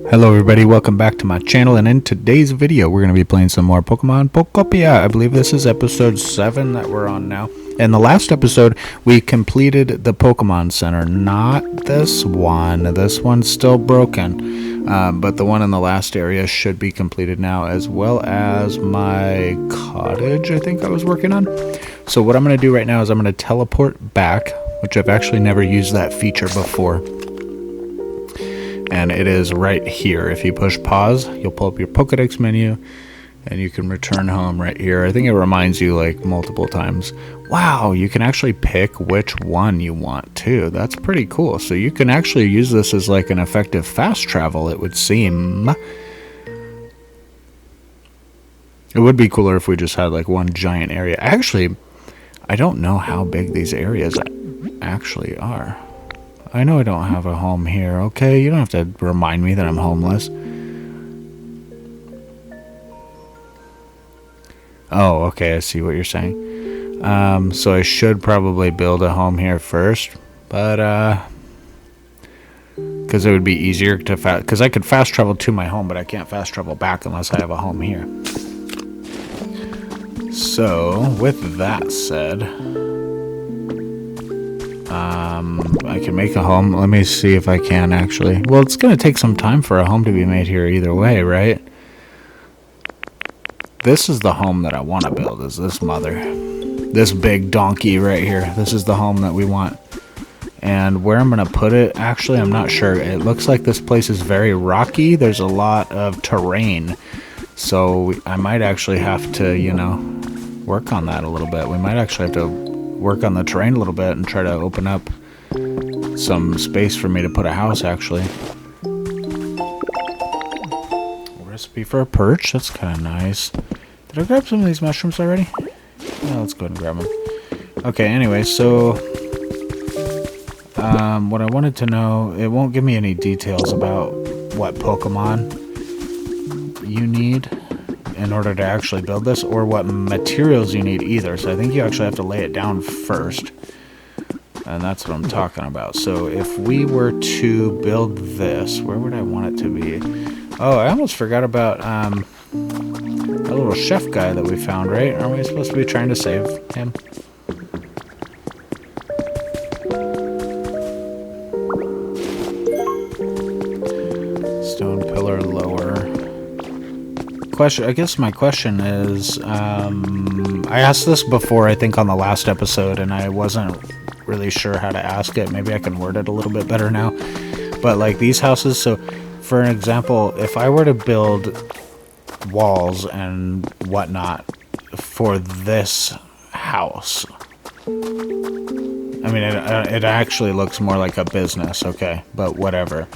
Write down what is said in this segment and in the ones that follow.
Hello everybody, welcome back to my channel, and in today's video we're going to be playing some more Pokemon Pokopia. I believe this is episode 7 that we're on now. In the last episode we completed the Pokemon Center, not this one. This one's still broken, but the one in the last area should be completed now, as well as my cottage I think I was working on. So what I'm going to do right now is I'm going to teleport back, which I've actually never used that feature before. And it is right here. If you push pause, you'll pull up your Pokedex menu and you can return home right here. I think it reminds you like multiple times. Wow, you can actually pick which one you want too. That's pretty cool. So you can actually use this as like an effective fast travel, it would seem. It would be cooler if we just had like one giant area. Actually, I don't know how big these areas actually are. I know I don't have a home here, okay? You don't have to remind me that I'm homeless. Oh, okay, I see what you're saying. So I should probably build a home here first, but, because it would be easier to because I could fast travel to my home, but I can't fast travel back unless I have a home here. So, with that said, I can make a home. Let me see if I can actually. Well, it's going to take some time for a home to be made here either way, right? This is the home that I want to build, is this mother. This big donkey right here. This is the home that we want. And where I'm going to put it, actually, I'm not sure. It looks like this place is very rocky. There's a lot of terrain. So I might actually have to, you know, work on that a little bit. We might actually have to work on the terrain a little bit and try to open up some space for me to put a house, actually. Recipe for a perch. That's kind of nice. Did I grab some of these mushrooms already? Yeah, let's go ahead and grab them. Okay, anyway, so what I wanted to know, it won't give me any details about what Pokemon you need in order to actually build this, or what materials you need either. So I think you actually have to lay it down first, and that's what I'm talking about. So if we were to build this, where would I want it to be? Oh, I almost forgot about a little chef guy that we found, right? Aren't we supposed to be trying to save him? Stone pillar lower. I guess my question is, I asked this before, I think on the last episode, and I wasn't really sure how to ask it. Maybe I can word it a little bit better now. But like these houses, so for an example, if I were to build walls and whatnot for this house, I mean, it actually looks more like a business, okay, but whatever.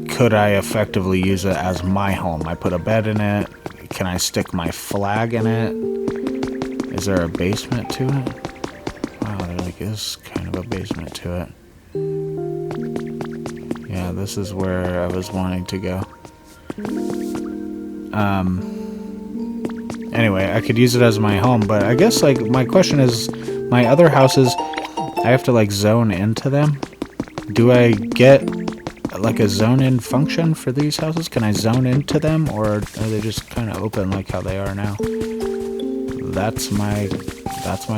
Could I effectively use it as my home? I put a bed in it. Can I stick my flag in it? Is there a basement to it? Wow, there like is kind of a basement to it. Yeah, this is where I was wanting to go. Anyway, I could use it as my home, but I guess like my question is, my other houses, I have to like zone into them. Do I get like a zone in function for these houses? Can I zone into them, or are they just kind of open like how they are now? That's my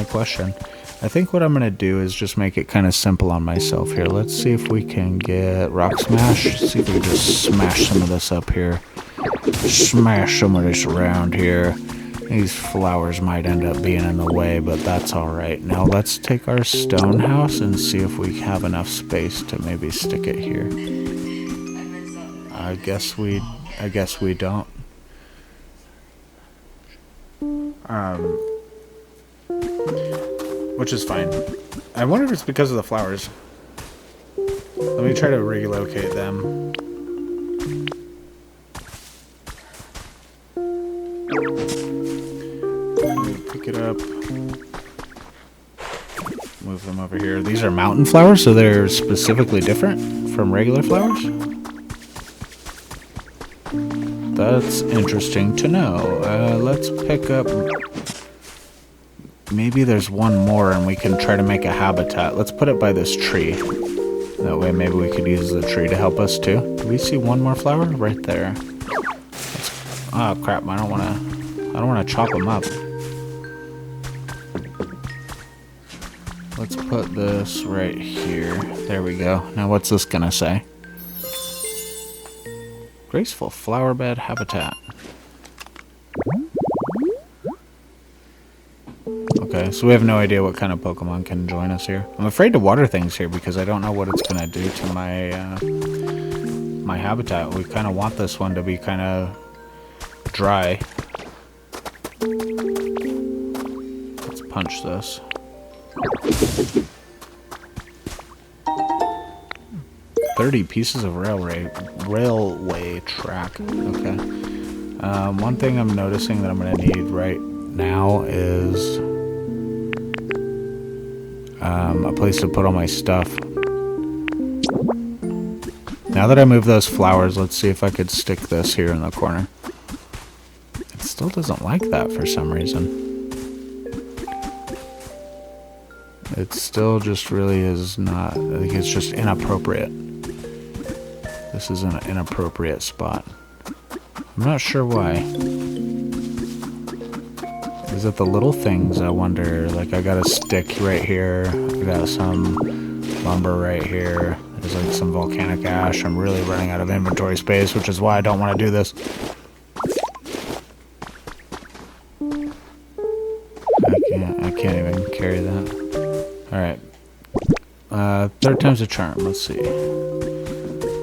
question. I think what I'm gonna do is just make it kind of simple on myself here. Let's see if we can get rock smash. See if we can just smash some of this up here. Smash some of this around here. These flowers might end up being in the way, but that's alright. Now let's take our stone house and see if we have enough space to maybe stick it here. I guess we don't. Which is fine. I wonder if it's because of the flowers. Let me try to relocate them. Pick it up. Move them over here. These are mountain flowers, so they're specifically different from regular flowers. That's interesting to know. Let's pick up... Maybe there's one more and we can try to make a habitat. Let's put it by this tree. That way maybe we could use the tree to help us too. Do we see one more flower? Right there. Oh crap, I don't wanna chop them up. Let's put this right here. There we go. Now what's this gonna say? Graceful flower bed habitat. Okay, so we have no idea what kind of Pokemon can join us here. I'm afraid to water things here because I don't know what it's gonna do to my my habitat. We kind of want this one to be kind of dry. Let's punch this. $30 pieces of railway track. Okay. One thing I'm noticing that I'm gonna need right now is a place to put all my stuff. Now that I move those flowers, let's see if I could stick this here in the corner. It still doesn't like that for some reason. It still just really is not, I think it's just inappropriate. This is an inappropriate spot. I'm not sure why. Is it the little things? I wonder, like I got a stick right here. I got some lumber right here. There's like some volcanic ash. I'm really running out of inventory space, which is why I don't want to do this. I can't even carry that. Alright. Third time's a charm. Let's see.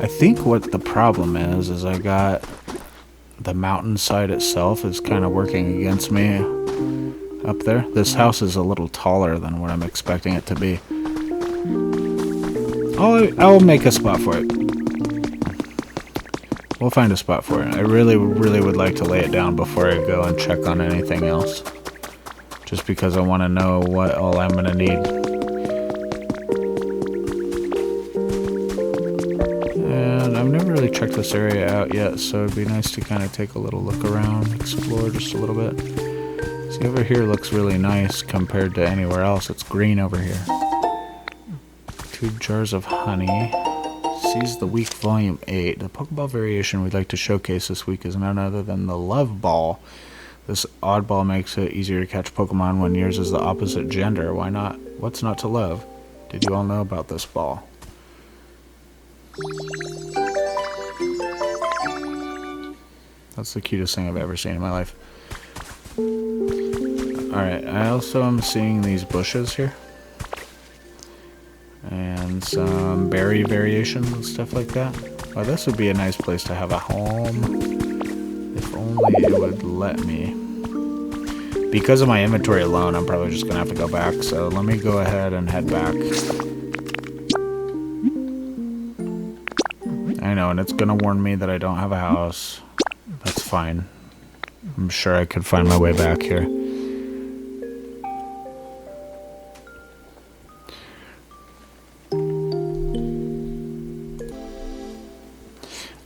I think what the problem is I got the mountainside itself is kind of working against me up there. This house is a little taller than what I'm expecting it to be. I'll make a spot for it. We'll find a spot for it. I really would like to lay it down before I go and check on anything else. Just because I want to know what all I'm going to need. I've never really checked this area out yet, so it'd be nice to kind of take a little look around, explore just a little bit. See, over here looks really nice compared to anywhere else. It's green over here. 2 jars of honey. Seize the Week Volume 8. The Pokeball variation we'd like to showcase this week is none other than the Love Ball. This oddball makes it easier to catch Pokemon when yours is the opposite gender. Why not? What's not to love? Did you all know about this ball? That's the cutest thing I've ever seen in my life. Alright, I also am seeing these bushes here. And some berry variations and stuff like that. Oh, this would be a nice place to have a home. If only it would let me. Because of my inventory alone, I'm probably just going to have to go back. So let me go ahead and head back. I know, and it's going to warn me that I don't have a house. That's fine. I'm sure I could find my way back here.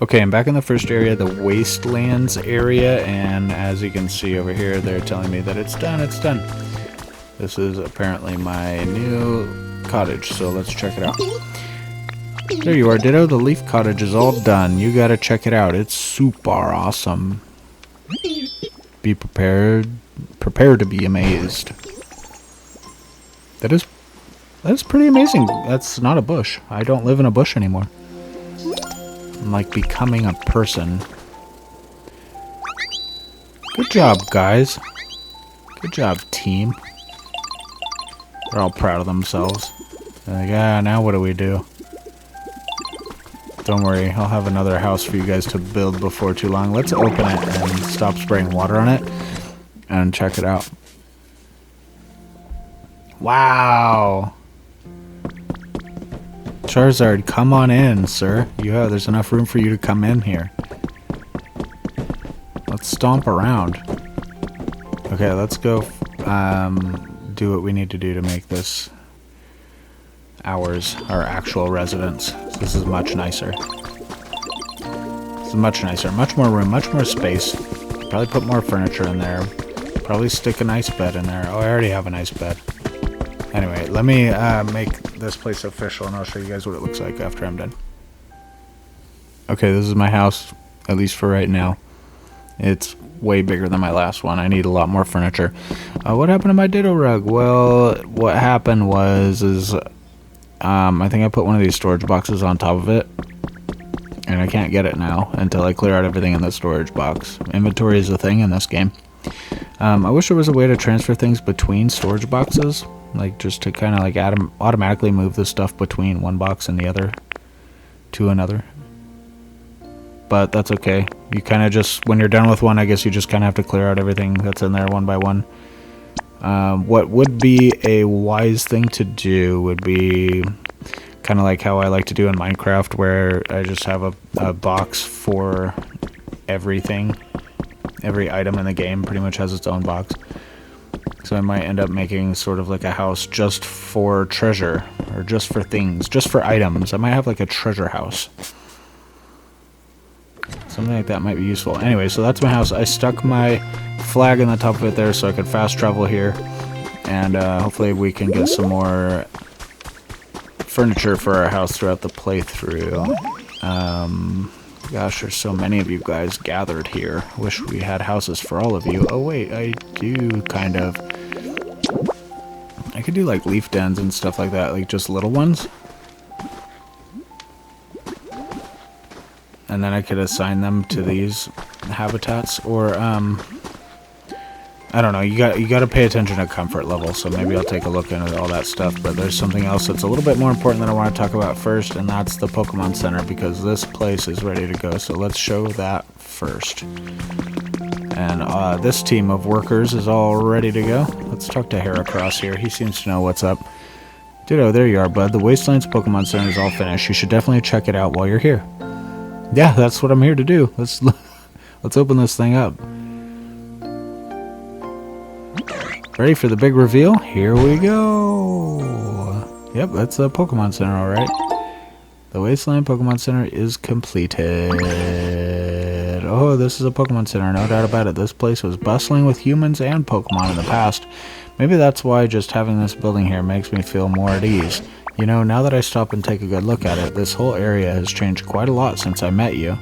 Okay, I'm back in the first area, the Wastelands area, and as you can see over here, they're telling me that it's done, it's done. This is apparently my new cottage, so let's check it out. There you are, Ditto. The leaf cottage is all done. You gotta check it out. It's super awesome. Be prepared. Prepare to be amazed. That is pretty amazing. That's not a bush. I don't live in a bush anymore. I'm like becoming a person. Good job, guys. Good job, team. They're all proud of themselves. They're like, ah, now what do we do? Don't worry, I'll have another house for you guys to build before too long. Let's open it and stop spraying water on it and check it out. Wow! Charizard, come on in, sir. There's enough room for you to come in here. Let's stomp around. Okay, let's go do what we need to do to make this our actual residence. This is much nicer. This is much nicer. Much more room, much more space. Probably put more furniture in there. Probably stick a nice bed in there. Oh, I already have a nice bed. Anyway, let me make this place official, and I'll show you guys what it looks like after I'm done. Okay, this is my house, at least for right now. It's way bigger than my last one. I need a lot more furniture. What happened to my ditto rug? Well, what happened was I think I put one of these storage boxes on top of it, and I can't get it now until I clear out everything in the storage box. Inventory is a thing in this game. I wish there was a way to transfer things between storage boxes, like just to kind of like automatically move the stuff between one box and the other to another. But that's okay. You kind of just, when you're done with one, I guess you just kind of have to clear out everything that's in there one by one. What would be a wise thing to do would be kind of like how I like to do in Minecraft, where I just have a box for everything. Every item in the game pretty much has its own box. So I might end up making sort of like a house just for treasure, or just for things, just for items. I might have like a treasure house. Something like that might be useful. Anyway, so that's my house. I stuck my flag in the top of it there so I could fast travel here. And hopefully we can get some more furniture for our house throughout the playthrough. Gosh, there's so many of you guys gathered here. Wish we had houses for all of you. Oh wait, I do kind of. I could do like leaf dens and stuff like that, like just little ones. And then I could assign them to these habitats, or I don't know. You got to pay attention to comfort level. So maybe I'll take a look into all that stuff. But there's something else that's a little bit more important that I want to talk about first, and that's the Pokemon Center, because this place is ready to go. So let's show that first. And this team of workers is all ready to go. Let's talk to Heracross here. He seems to know what's up. Ditto, there you are, bud. The Wastelands Pokemon Center is all finished. You should definitely check it out while you're here. Yeah, that's what I'm here to do. Let's open this thing up. Ready for the big reveal? Here we go. Yep, that's a Pokemon Center, all right. The Wasteland Pokemon Center is completed. Oh, this is a Pokemon Center, no doubt about it. This place was bustling with humans and Pokemon in the past. Maybe that's why just having this building here makes me feel more at ease. You know, now that I stop and take a good look at it, this whole area has changed quite a lot since I met you.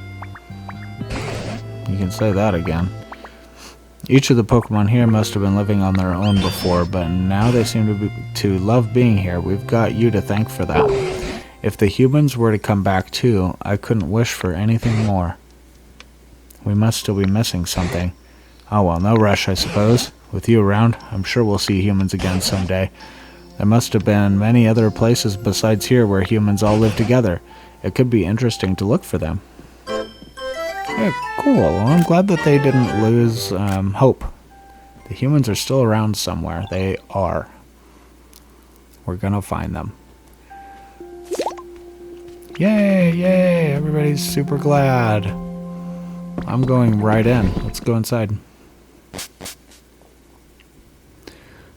You can say that again. Each of the Pokemon here must have been living on their own before, but now they seem to love being here. We've got you to thank for that. If the humans were to come back too, I couldn't wish for anything more. We must still be missing something. Oh well, no rush, I suppose. With you around, I'm sure we'll see humans again someday. There must have been many other places besides here where humans all live together. It could be interesting to look for them. Yeah, cool. Well, I'm glad that they didn't lose hope. The humans are still around somewhere. They are. We're gonna find them. Yay, yay! Everybody's super glad. I'm going right in. Let's go inside.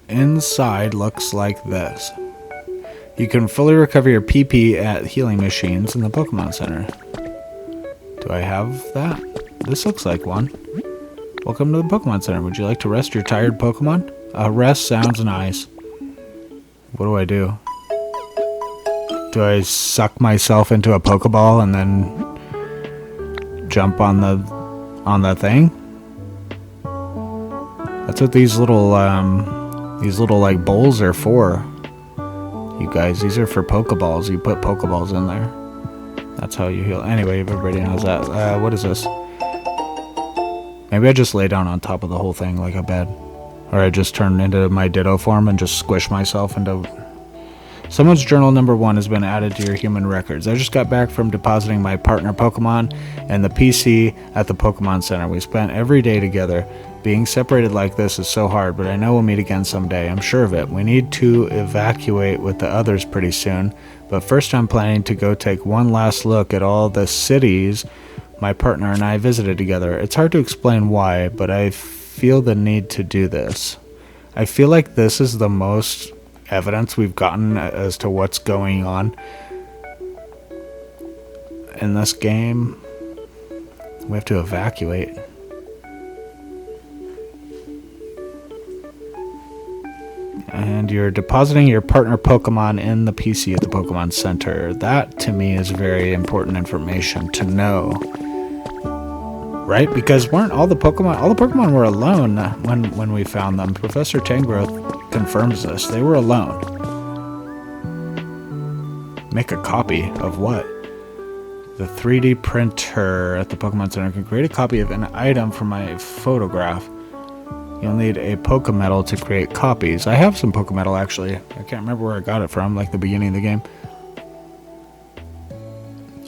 Inside looks like this. You can fully recover your PP at healing machines in the Pokemon Center. Do I have that? This looks like one. Welcome to the Pokemon Center. Would you like to rest your tired Pokemon? Rest sounds nice. What do I do? Do I suck myself into a Pokeball and then jump on the thing? That's what these little like bowls are for. You guys, these are for Pokeballs. You put Pokeballs in there. That's how you heal. Anyway, everybody knows that. What is this? Maybe I just lay down on top of the whole thing like a bed. Or I just turn into my Ditto form and just squish myself into... Someone's journal number 1 has been added to your human records. I just got back from depositing my partner Pokemon and the PC at the Pokemon Center. We spent every day together. Being separated like this is so hard, but I know we'll meet again someday. I'm sure of it. We need to evacuate with the others pretty soon. But first I'm planning to go take one last look at all the cities my partner and I visited together. It's hard to explain why, but I feel the need to do this. I feel like this is the most evidence we've gotten as to what's going on in this game. We have to evacuate. And And you're depositing your partner Pokemon in the PC at the Pokemon Center. That, to me, is very important information to know. Right? Because weren't all the Pokemon were alone when we found them. Professor Tangrowth confirms this. They were alone. Make a copy of what? The 3D printer at the Pokemon Center can create a copy of an item from my photograph. You'll need a Pokemetal to create copies. I have some Pokemetal, actually. I can't remember where I got it from, like the beginning of the game.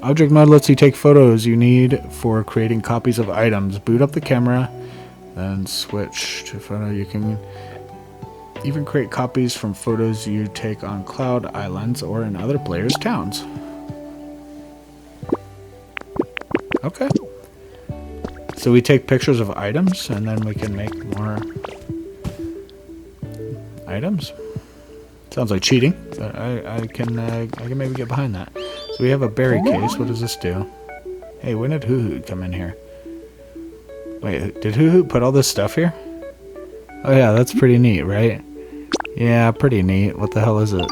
Object mode lets you take photos you need for creating copies of items. Boot up the camera, then switch to photo. You can even create copies from photos you take on Cloud Islands or in other players' towns. Okay. So we take pictures of items, and then we can make more items. Sounds like cheating, but I can maybe get behind that. So we have a berry case. What does this do? Hey, when did Hoo-Hoo come in here? Wait, did Hoo-Hoo put all this stuff here? Oh yeah, that's pretty neat, right? Yeah, pretty neat. What the hell is it?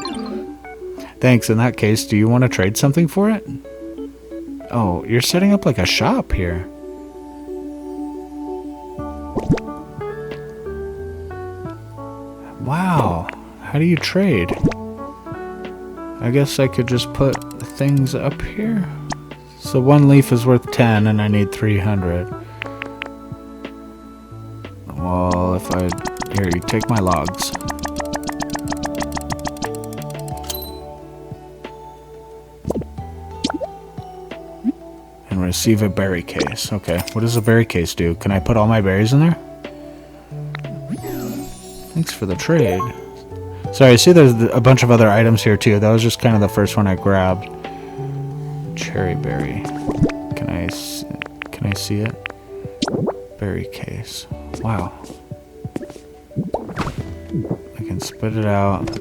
Thanks. In that case, do you want to trade something for it? Oh, you're setting up like a shop here. Wow. How do you trade? I guess I could just put things up here. So one leaf is worth 10 and I need 300. Well, if I... Here, you take my logs. And receive a berry case. Okay, what does a berry case do? Can I put all my berries in there? Thanks for the trade. Sorry, I see there's a bunch of other items here too. That was just kind of the first one I grabbed. Cherry berry. Can I see it? Berry case. Wow. I can spit it out.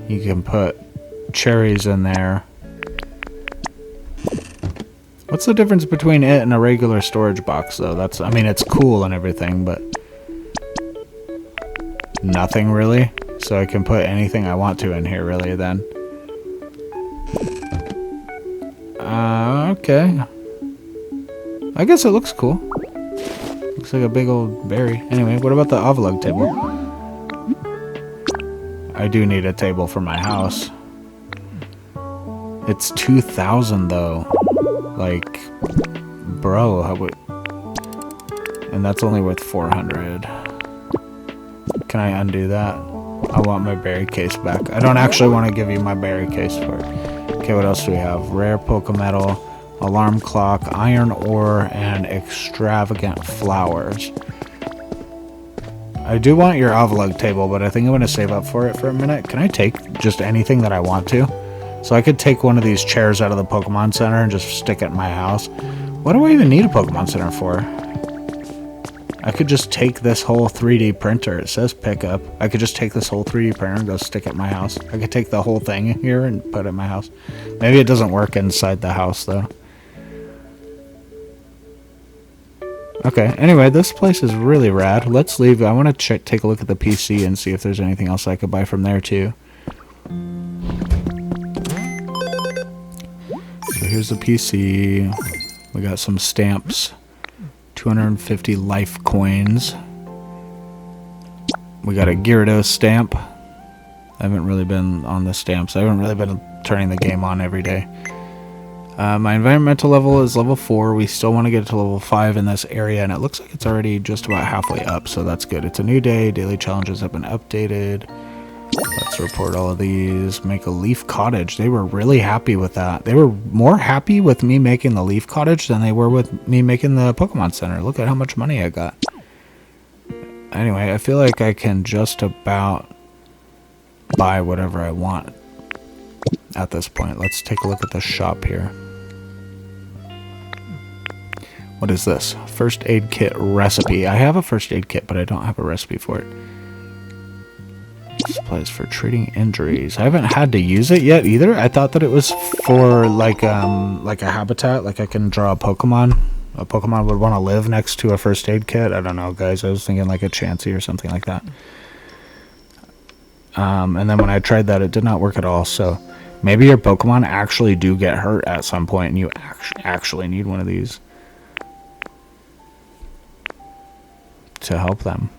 You can put cherries in there. What's the difference between it and a regular storage box though? I mean, it's cool and everything, but nothing really. So I can put anything I want to in here really then. Okay. I guess it looks cool. Looks like a big old berry. Anyway, what about the Ovalug table? I do need a table for my house. It's 2,000 though. Like, bro, how would... And that's only worth 400. Can I undo that? I want my berry case back. I don't actually want to give you my berry case for it. Okay, what else do we have? Rare Pokemetal, alarm clock, iron ore, and extravagant flowers. I do want your Ovalug table, but I think I'm going to save up for it for a minute. Can I take just anything that I want to? So I could take one of these chairs out of the Pokemon Center and just stick it in my house. What do I even need a Pokemon Center for? I could just take this whole 3D printer. It says pickup. I could just take this whole 3D printer and go stick it in my house. I could take the whole thing here and put it in my house. Maybe it doesn't work inside the house, though. Okay, anyway, this place is really rad. Let's leave. I want to take a look at the PC and see if there's anything else I could buy from there, too. So here's the PC. We got some stamps. 250 life coins. We got a Gyarados stamp. I haven't really been on the stamps. I haven't really been turning the game on every day. My environmental level is level 4. We still want to get to level 5 in this area, and it looks like it's already just about halfway up, so that's good. It's a new day. Daily challenges have been updated. Let's report all of these. Make a leaf cottage. They were really happy with that. They were more happy with me making the leaf cottage than they were with me making the Pokemon Center. Look at how much money I got. Anyway, I feel like I can just about buy whatever I want at this point. Let's take a look at the shop here. What is this? First aid kit recipe. I have a first aid kit, but I don't have a recipe for it. Supplies for treating injuries. I haven't had to use it yet either. I thought that it was for like a habitat, like I can draw a Pokemon. A Pokemon would want to live next to a first aid kit. I don't know, guys. I was thinking like a Chansey or something like that. And then when I tried that, it did not work at all. So maybe your Pokemon actually do get hurt at some point and you actually need one of these to help them.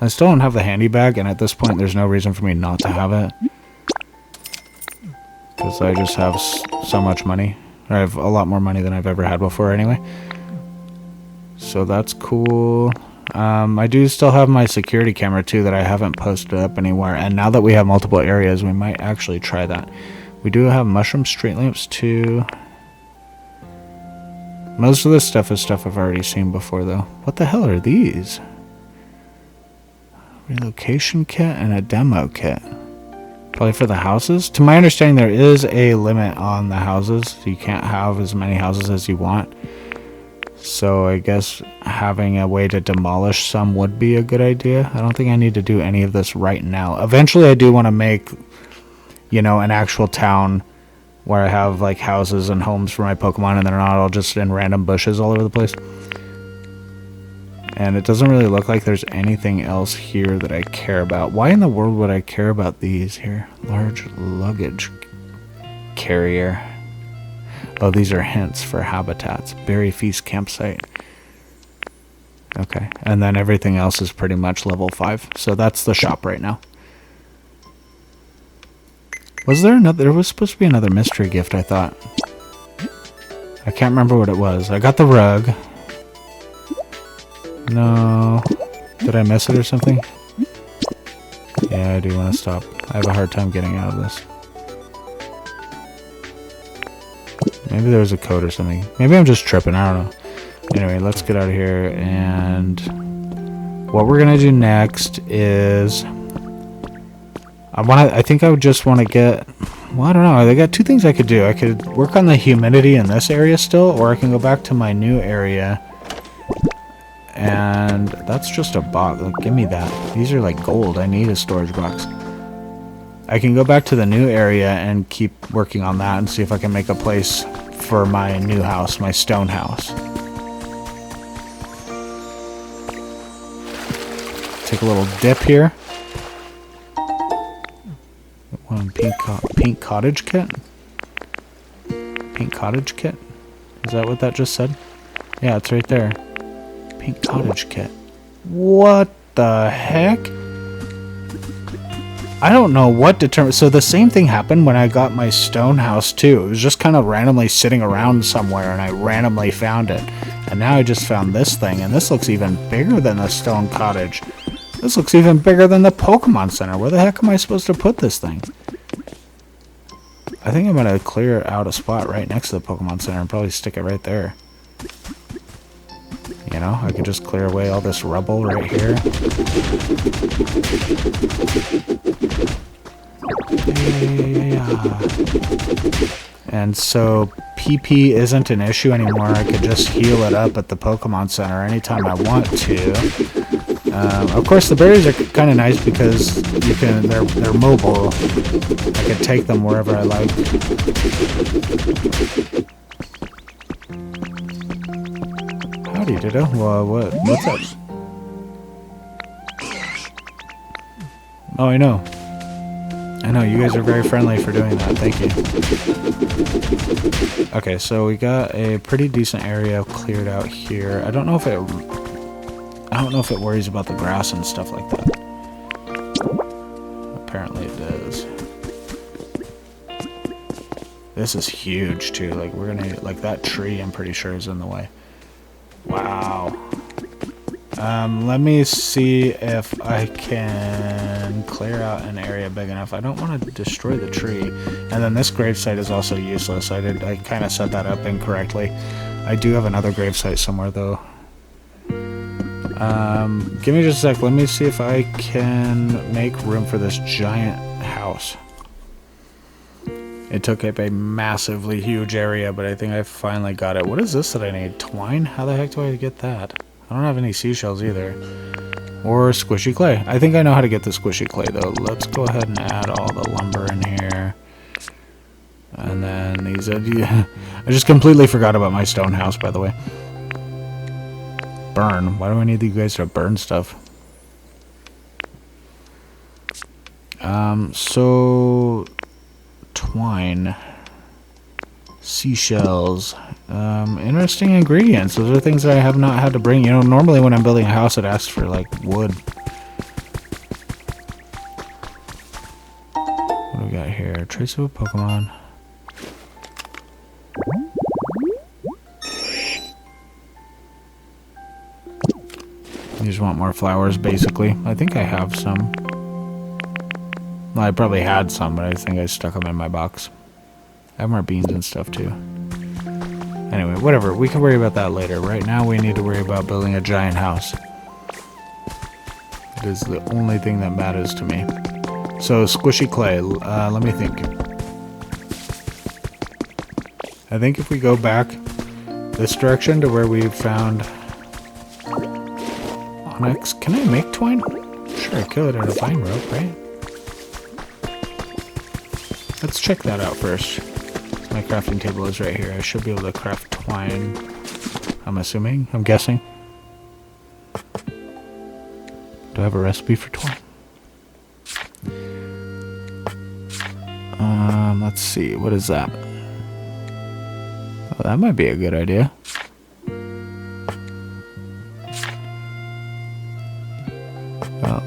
I still don't have the handy bag, and at this point there's no reason for me not to have it. Because I just have so much money. I have a lot more money than I've ever had before anyway. So that's cool. I do still have my security camera too that I haven't posted up anywhere. And now that we have multiple areas, we might actually try that. We do have mushroom street lamps too. Most of this stuff is stuff I've already seen before though. What the hell are these? Relocation kit and a demo kit. Probably for the houses. To my understanding, there is a limit on the houses. You can't have as many houses as you want. So I guess having a way to demolish some would be a good idea. I don't think I need to do any of this right now. Eventually I do want to make, you know, an actual town where I have like houses and homes for my Pokemon and they're not all just in random bushes all over the place. And it doesn't really look like there's anything else here that I care about. Why in the world would I care about these here? Large luggage carrier. Oh, these are hints for habitats. Berry Feast campsite. Okay, and then everything else is pretty much level 5. So that's the shop right now. Was there another? There was supposed to be another mystery gift, I thought. I can't remember what it was. I got the rug. No. Did I miss it or something? Yeah, I do want to stop. I have a hard time getting out of this. Maybe there was a code or something. Maybe I'm just tripping. I don't know. Anyway, let's get out of here. And what we're gonna do next is I think I would just want to get. Well, I don't know. I got two things I could do. I could work on the humidity in this area still, or I can go back to my new area. And that's just a box. Like, give me that. These are like gold. I need a storage box. I can go back to the new area and keep working on that and see if I can make a place for my new house, my stone house. Take a little dip here. One pink cottage kit. Pink cottage kit. Is that what that just said? Yeah, it's right there. Pink cottage kit. What the heck? I don't know what determined. So the same thing happened when I got my stone house too. It was just kind of randomly sitting around somewhere and I randomly found it. And now I just found this thing, and this looks even bigger than the stone cottage. This looks even bigger than the Pokemon Center. Where the heck am I supposed to put this thing? I think I'm going to clear out a spot right next to the Pokemon Center and probably stick it right there. You know, I could just clear away all this rubble right here. Yeah. And so PP isn't an issue anymore. I could just heal it up at the Pokemon Center anytime I want to. Of course, the berries are kind of nice because you can. They're mobile. I can take them wherever I like. Howdy, Ditto. Well, what's up? Oh, I know. I know, you guys are very friendly for doing that. Thank you. Okay, so we got a pretty decent area cleared out here. I don't know if it worries about the grass and stuff like that. Apparently it does. This is huge too. Like, we're gonna, like, that tree I'm pretty sure is in the way. Wow. Let me see if I can clear out an area big enough. I don't want to destroy the tree. And then this gravesite is also useless. I kind of set that up incorrectly. I do have another gravesite somewhere though. Give me just a sec. Let me see if I can make room for this giant house. It took up a massively huge area, but I think I finally got it. What is this that I need? Twine? How the heck do I get that? I don't have any seashells either. Or squishy clay. I think I know how to get the squishy clay though. Let's go ahead and add all the lumber in here. And then these... I just completely forgot about my stone house, by the way. Burn. Why do I need you guys to burn stuff? So twine, seashells, interesting ingredients. Those are things that I have not had to bring. You know, normally when I'm building a house, it asks for like wood. What do we got here? Trace of a Pokemon. You just want more flowers, basically. I think I have some. Well, I probably had some, but I think I stuck them in my box. I have more beans and stuff, too. Anyway, whatever. We can worry about that later. Right now, we need to worry about building a giant house. It is the only thing that matters to me. So, squishy clay. Let me think. I think if we go back this direction to where we found onyx. Can I make twine? Sure, I could at a vine rope, right? Let's check that out first. My crafting table is right here. I should be able to craft twine. I'm assuming. I'm guessing. Do I have a recipe for twine? Let's see. What is that? Oh, that might be a good idea.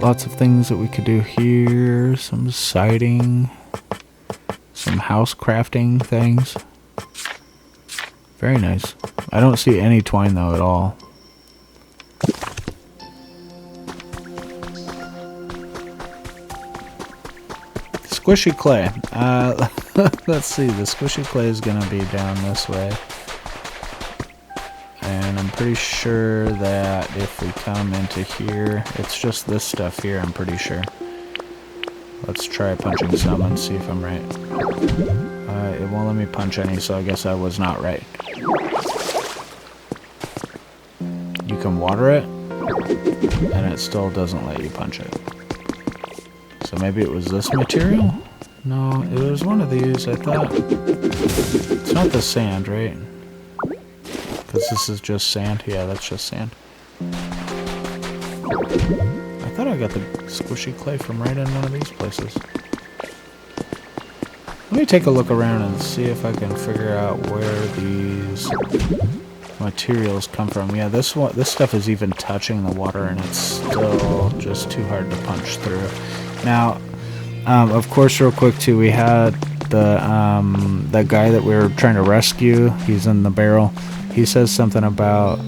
Lots of things that we could do here. Some siding. Some house crafting things. Very nice. I don't see any twine though at all. Squishy clay. Let's see. The squishy clay is gonna be down this way. And I'm pretty sure that if we come into here, it's just this stuff here, I'm pretty sure. Let's try punching some and see if I'm right. It won't let me punch any, so I guess I was not right. You can water it, and it still doesn't let you punch it. So maybe it was this material? No, it was one of these, I thought. It's not the sand, right? Because this is just sand. Yeah, that's just sand. I thought I got the squishy clay from right in one of these places. Let me take a look around and see if I can figure out where these materials come from. Yeah, this stuff is even touching the water, and it's still just too hard to punch through. Now, of course, real quick too, we had the that guy that we were trying to rescue. He's in the barrel. He says something about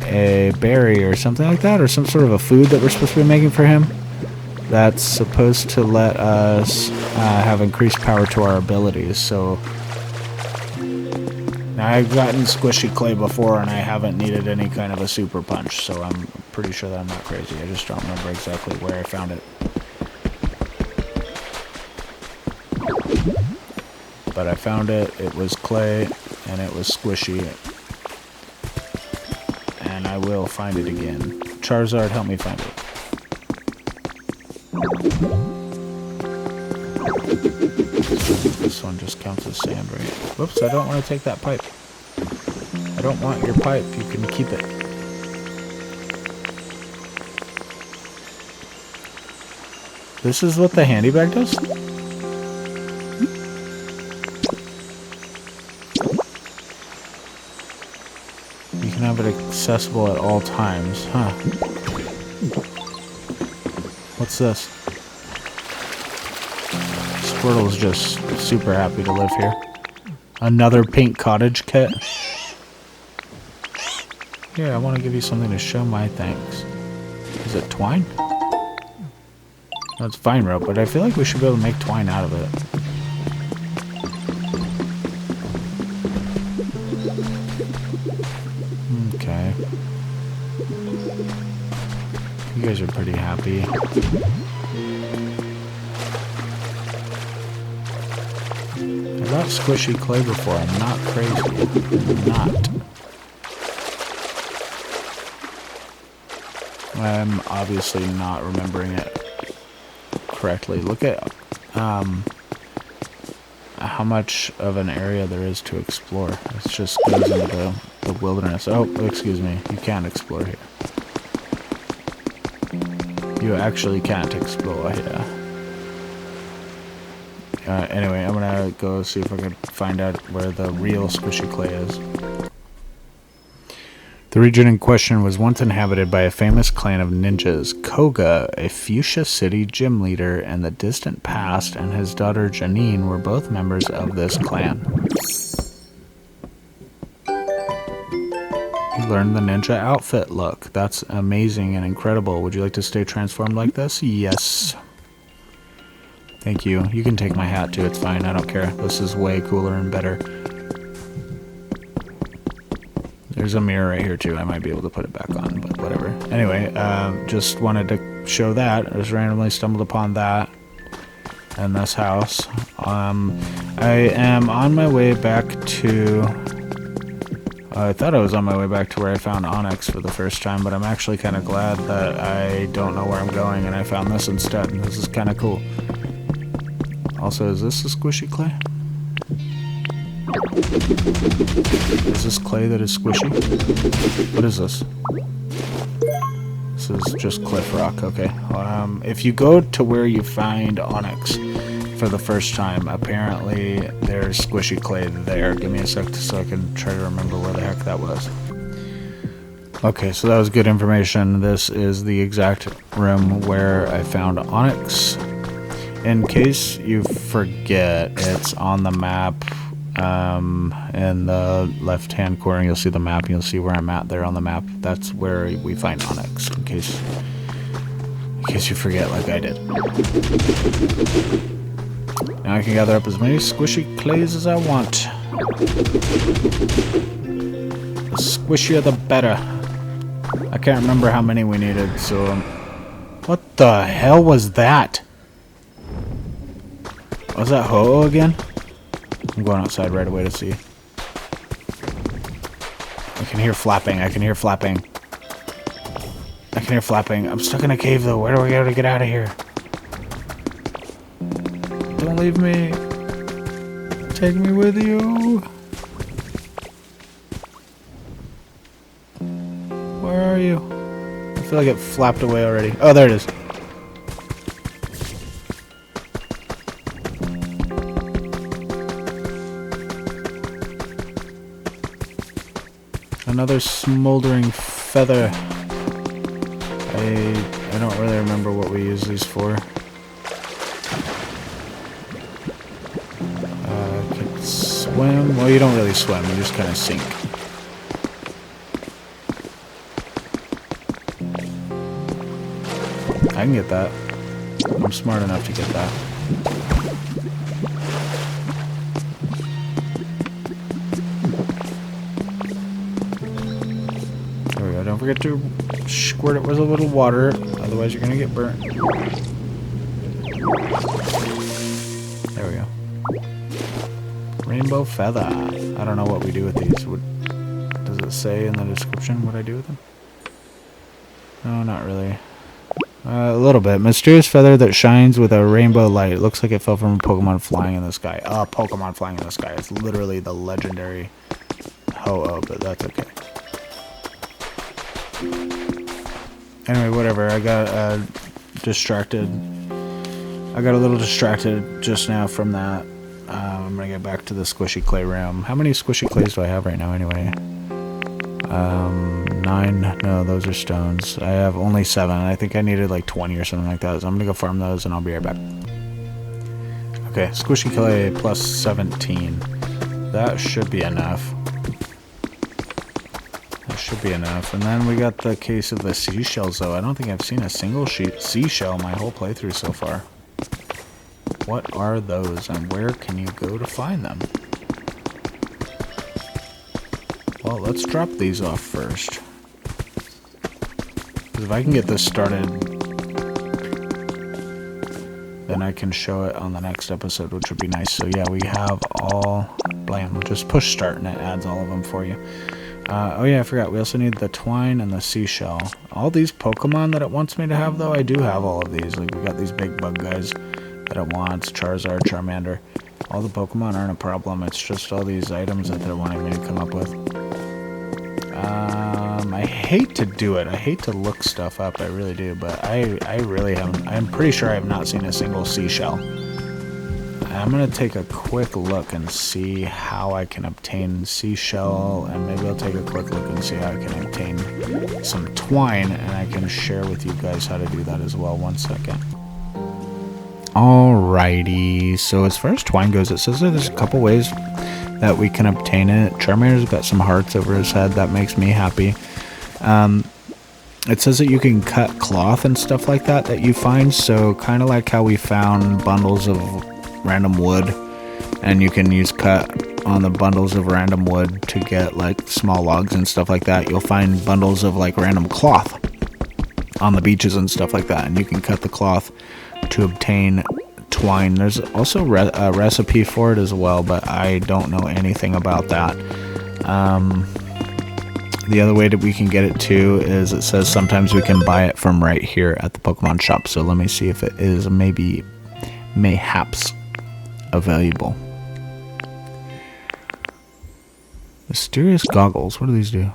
a berry or something like that, or some sort of a food that we're supposed to be making for him that's supposed to let us have increased power to our abilities. So now I've gotten squishy clay before and I haven't needed any kind of a super punch, so I'm pretty sure that I'm not crazy. I just don't remember exactly where I found it. But I found it, it was clay, and it was squishy. And I will find it again. Charizard, help me find it. This one just counts as sand, right? Whoops, I don't want to take that pipe. I don't want your pipe, you can keep it. This is what the handy bag does? Have it accessible at all times, huh? What's this? Squirtle's just super happy to live here. Another pink cottage kit. Here, I want to give you something to show my thanks. Is it twine? No, it's vine rope, but I feel like we should be able to make twine out of it. Okay. You guys are pretty happy. I got squishy clay before. I'm not crazy. I'm not. I'm obviously not remembering it correctly. Look at how much of an area there is to explore. It just goes into the wilderness. Oh, excuse me. You can't explore here. You actually can't explore here. Anyway, I'm gonna go see if I can find out where the real squishy clay is. The region in question was once inhabited by a famous clan of ninjas. Koga, a Fuchsia City gym leader in the distant past, and his daughter Janine were both members of this clan. You learned the ninja outfit look. That's amazing and incredible. Would you like to stay transformed like this? Yes. Thank you. You can take my hat too. It's fine. I don't care. This is way cooler and better. There's a mirror right here too. I might be able to put it back on, but whatever. Anyway, just wanted to show that. I just randomly stumbled upon that in this house. I am on my way back to... I thought I was on my way back to where I found Onyx for the first time, but I'm actually kind of glad that I don't know where I'm going and I found this instead. This is kind of cool. Also, is this a squishy clay? Is this clay that is squishy? What is this? This is just cliff rock, okay. If you go to where you find Onyx for the first time, apparently there's squishy clay there. Give me a sec so I can try to remember where the heck that was. Okay, so that was good information. This is the exact room where I found Onyx. In case you forget, it's on the map. In the left hand corner you'll see the map. You'll see where I'm at there on the map. That's where we find Onyx, in case you forget like I did. Now I can gather up as many squishy clays as I want. The squishier the better. I can't remember how many we needed, so... What the hell was that? Was that Ho-Oh again? I'm going outside right away to see. I can hear flapping. I can hear flapping. I can hear flapping. I'm stuck in a cave though. Where do we go to get out of here? Don't leave me. Take me with you. Where are you? I feel like it flapped away already. Oh, there it is. Another smoldering feather. I don't really remember what we use these for. Could swim. Well, you don't really swim. You just kind of sink. I can get that. I'm smart enough to get that. Don't forget to squirt it with a little water, otherwise you're gonna get burnt. There we go. Rainbow feather. I don't know what we do with these. Does it say in the description what I do with them? No, not really. A little bit. Mysterious feather that shines with a rainbow light. It looks like it fell from a Pokemon flying in the sky. Pokemon flying in the sky. It's literally the legendary Ho-Oh, but that's okay. Anyway, whatever. I got distracted. I got a little distracted just now from that. I'm gonna get back to the squishy clay room. How many squishy clays do I have right now anyway? 9. No, those are stones. I have only 7. I think I needed like 20 or something like that. So I'm gonna go farm those and I'll be right back. Okay, squishy clay plus 17. That should be enough. That should be enough. And then we got the case of the seashells though. I don't think I've seen a single seashell my whole playthrough so far. What are those and where can you go to find them? Well, let's drop these off first. Because if I can get this started, then I can show it on the next episode, which would be nice. So yeah, we have all... Blam, we'll just push start and it adds all of them for you. Oh yeah, I forgot. We also need the twine and the seashell. All these Pokemon that it wants me to have, though, I do have all of these. Like, we got these big bug guys that it wants. Charizard, Charmander. All the Pokemon aren't a problem. It's just all these items that they're wanting me to come up with. I hate to do it. I hate to look stuff up. I really do. But I really haven't. I'm pretty sure I have not seen a single seashell. I'm going to take a quick look and see how I can obtain seashell, and maybe I'll take a quick look and see how I can obtain some twine, and I can share with you guys how to do that as well. 1 second. Alrighty, so as far as twine goes, it says that there's a couple ways that we can obtain it. Charmander's got some hearts over his head. That makes me happy. It says that you can cut cloth and stuff like that you find, so kind of like how we found bundles of random wood, and you can use cut on the bundles of random wood to get like small logs and stuff like that. You'll find bundles of like random cloth on the beaches and stuff like that, and you can cut the cloth to obtain twine. There's also a recipe for it as well, but I don't know anything about that. The other way that we can get it too is it says sometimes we can buy it from right here at the Pokemon shop. So let me see if it is mayhaps available. Mysterious goggles. What do these do?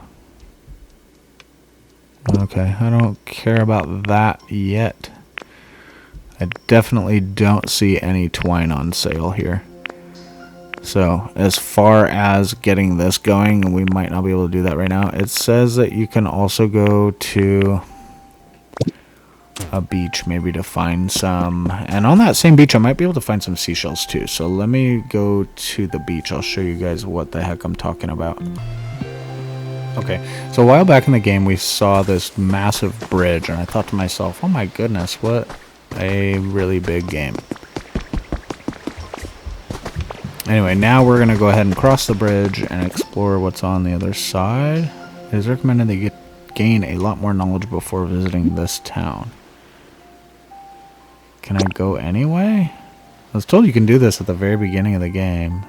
Okay, I don't care about that yet. I definitely don't see any twine on sale here. So, as far as getting this going, we might not be able to do that right now. It says that you can also go to a beach, maybe to find some. And on that same beach, I might be able to find some seashells too. So, let me go to the beach. I'll show you guys what the heck I'm talking about. Okay, so a while back in the game, we saw this massive bridge. And I thought to myself, oh my goodness, what a really big game. Anyway, now we're going to go ahead and cross the bridge and explore what's on the other side. It is recommended that you gain a lot more knowledge before visiting this town. Can I go anyway? I was told you can do this at the very beginning of the game.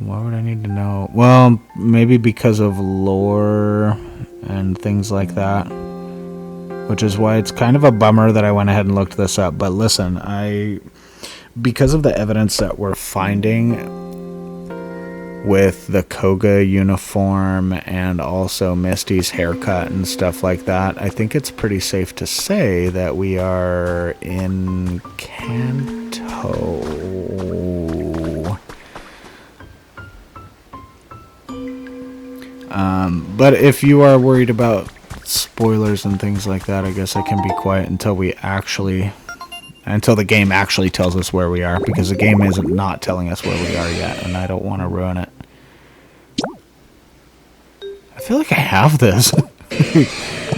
Why would I need to know? Well, maybe because of lore and things like that. Which is why it's kind of a bummer that I went ahead and looked this up. But listen, because of the evidence that we're finding with the Koga uniform and also Misty's haircut and stuff like that, I think it's pretty safe to say that we are in Kanto. But if you are worried about spoilers and things like that, I guess I can be quiet until the game actually tells us where we are, because the game is not telling us where we are yet, and I don't want to ruin it. I feel like I have this.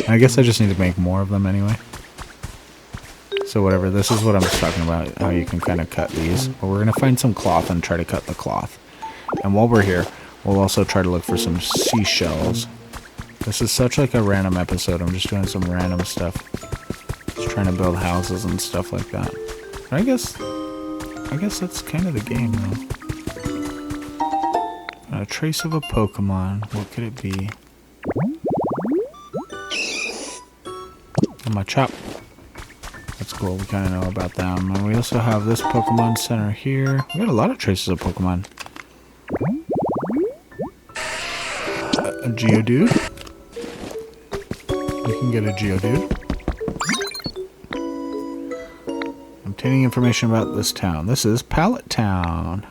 I guess I just need to make more of them anyway. So whatever, this is what I'm just talking about, how you can kind of cut these. But we're going to find some cloth and try to cut the cloth. And while we're here, we'll also try to look for some seashells. This is such like a random episode. I'm just doing some random stuff. Just trying to build houses and stuff like that. But I guess that's kind of the game, though. A trace of a Pokemon. What could it be? Oh, my chop. That's cool. We kind of know about them. And we also have this Pokemon Center here. We got a lot of traces of Pokemon. A Geodude. You can get a Geodude. Obtaining information about this town. This is Pallet Town.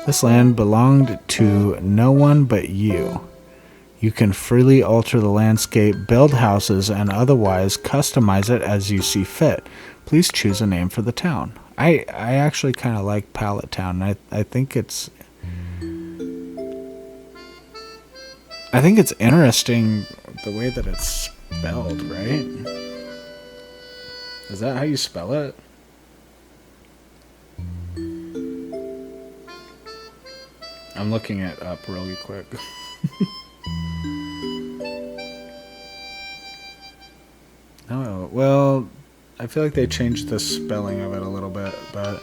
This land belonged to no one but you. You can freely alter the landscape, build houses, and otherwise customize it as you see fit. Please choose a name for the town. I actually kind of like Pallet Town. I think it's interesting the way that it's spelled, right? Is that how you spell it? I'm looking it up really quick. Oh, well, I feel like they changed the spelling of it a little bit, but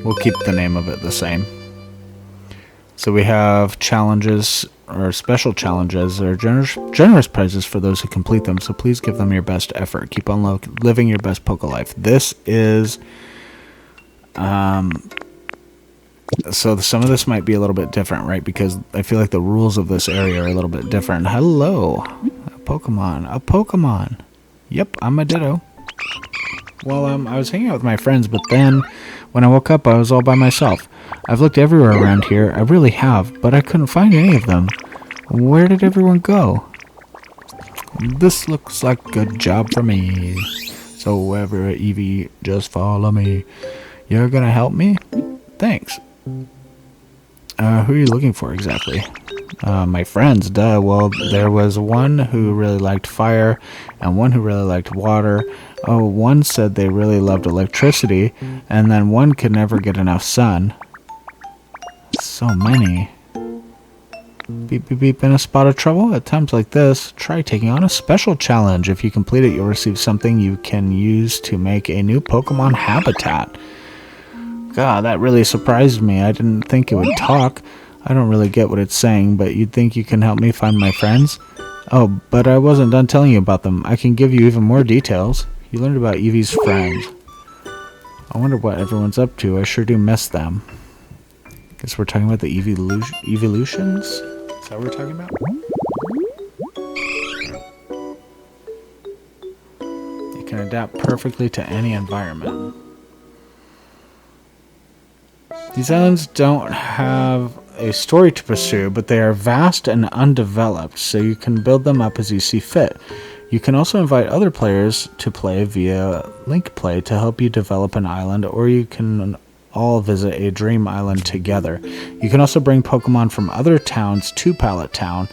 we'll keep the name of it the same. So we have challenges, or special challenges, or generous prizes for those who complete them, so please give them your best effort. Keep on living your best Poke life. This is... so some of this might be a little bit different, right? Because I feel like the rules of this area are a little bit different. Hello! A Pokemon. Yep, I'm a Ditto. Well, I was hanging out with my friends, but then when I woke up, I was all by myself. I've looked everywhere around here, I really have, but I couldn't find any of them. Where did everyone go? This looks like a good job for me. So, ever, Evie, just follow me. You're gonna help me? Thanks. Who are you looking for exactly? My friends, duh. Well, there was one who really liked fire and one who really liked water. Oh, one said they really loved electricity, and then one could never get enough sun. So many. Beep, beep, beep. In a spot of trouble? At times like this, try taking on a special challenge. If you complete it, you'll receive something you can use to make a new Pokemon habitat. God, that really surprised me. I didn't think it would talk. I don't really get what it's saying, but you'd think you can help me find my friends? Oh, but I wasn't done telling you about them. I can give you even more details. You learned about Eevee's friends. I wonder what everyone's up to. I sure do miss them. Guess we're talking about the evolutions? Is that what we're talking about? It can adapt perfectly to any environment. These islands don't have a story to pursue, but they are vast and undeveloped, so you can build them up as you see fit. You can also invite other players to play via link play to help you develop an island, or you can all visit a dream island together. You can also bring Pokemon from other towns to Pallet Town.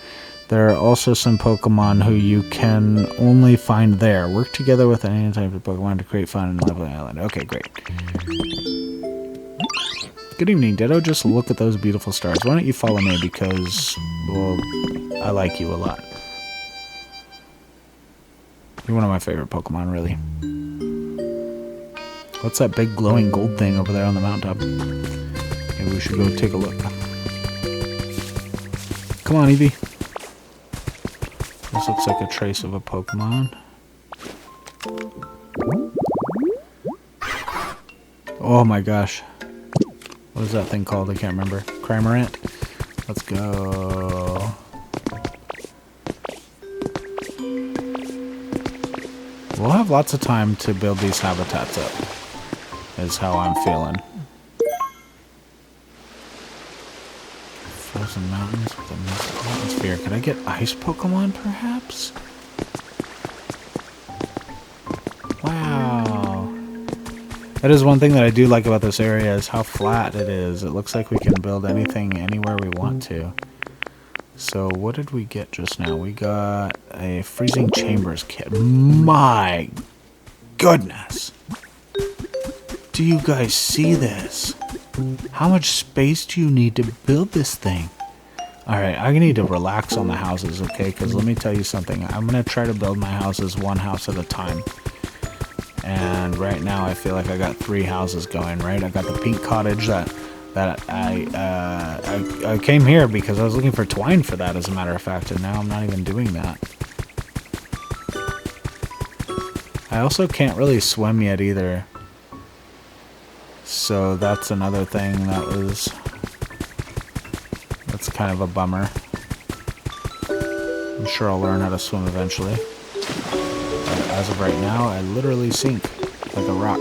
There are also some Pokemon who you can only find there. Work together with any type of Pokemon to create fun and lovely island. Okay, great. Good evening, Ditto. Just look at those beautiful stars. Why don't you follow me because, well, I like you a lot. You're one of my favorite Pokemon, really. What's that big glowing gold thing over there on the mountaintop? Maybe we should go take a look. Come on, Eevee. This looks like a trace of a Pokemon. Oh my gosh. What is that thing called? I can't remember. Crimorant. Let's go. We'll have lots of time to build these habitats up, is how I'm feeling. Frozen mountains with a mystical atmosphere. Could I get ice Pokemon, perhaps? Wow. That is one thing that I do like about this area, is how flat it is. It looks like we can build anything anywhere we want to. So what did we get just now? We got a freezing chambers kit. My goodness. Do you guys see this? How much space do you need to build this thing? Alright, I need to relax on the houses, okay? Because let me tell you something. I'm going to try to build my houses one house at a time. And right now I feel like I got 3 houses going, right? I got the pink cottage that I came here because I was looking for twine for that, as a matter of fact, and now I'm not even doing that. I also can't really swim yet either. So that's another thing that's kind of a bummer. I'm sure I'll learn how to swim eventually. But as of right now, I literally sink like a rock.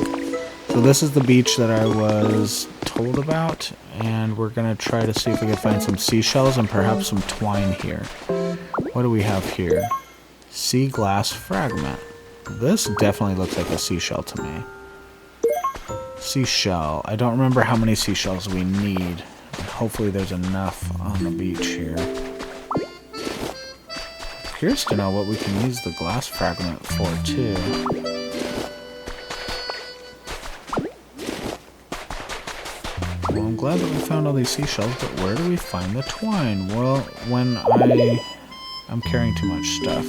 So this is the beach that I was told about, and we're going to try to see if we can find some seashells and perhaps some twine here. What do we have here? Sea glass fragment. This definitely looks like a seashell to me. Seashell. I don't remember how many seashells we need. Hopefully there's enough on the beach here. Curious to know what we can use the glass fragment for too. Well, I'm glad that we found all these seashells, but where do we find the twine? Well, when I'm carrying too much stuff.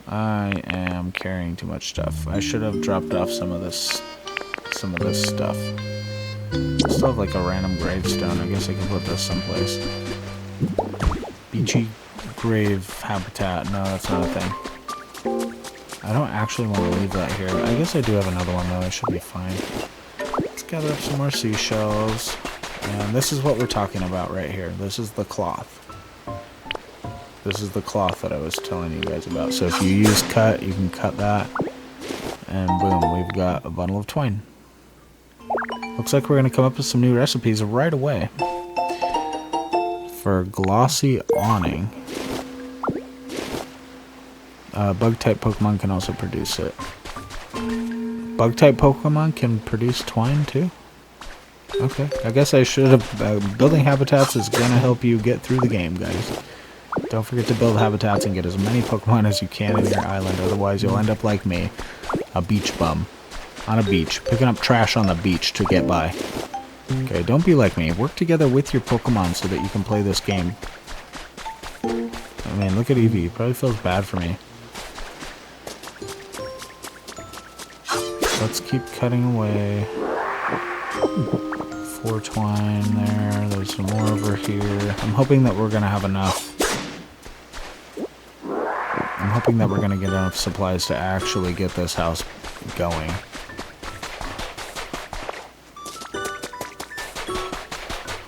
I am carrying too much stuff. I should have dropped off some of this stuff. I still have like a random gravestone. I guess I can put this someplace. Beachy grave habitat. No, that's not a thing. I don't actually want to leave that here. I guess I do have another one though. I should be fine. Let's gather up some more seashells. And this is what we're talking about right here. This is the cloth. This is the cloth that I was telling you guys about. So if you use cut, you can cut that. And boom, we've got a bundle of twine. Looks like we're going to come up with some new recipes right away. For glossy awning. Bug-type Pokemon can also produce it. Bug-type Pokemon can produce twine too? Okay, I guess I should have... building habitats is going to help you get through the game, guys. Don't forget to build habitats and get as many Pokemon as you can in your island, otherwise you'll end up like me, a beach bum. On a beach, picking up trash on the beach to get by. Okay, don't be like me. Work together with your Pokemon so that you can play this game. I mean, look at Eevee. Probably feels bad for me. Let's keep cutting away. 4 twine there. There's some more over here. I'm hoping that we're going to have enough. I'm hoping that we're going to get enough supplies to actually get this house going.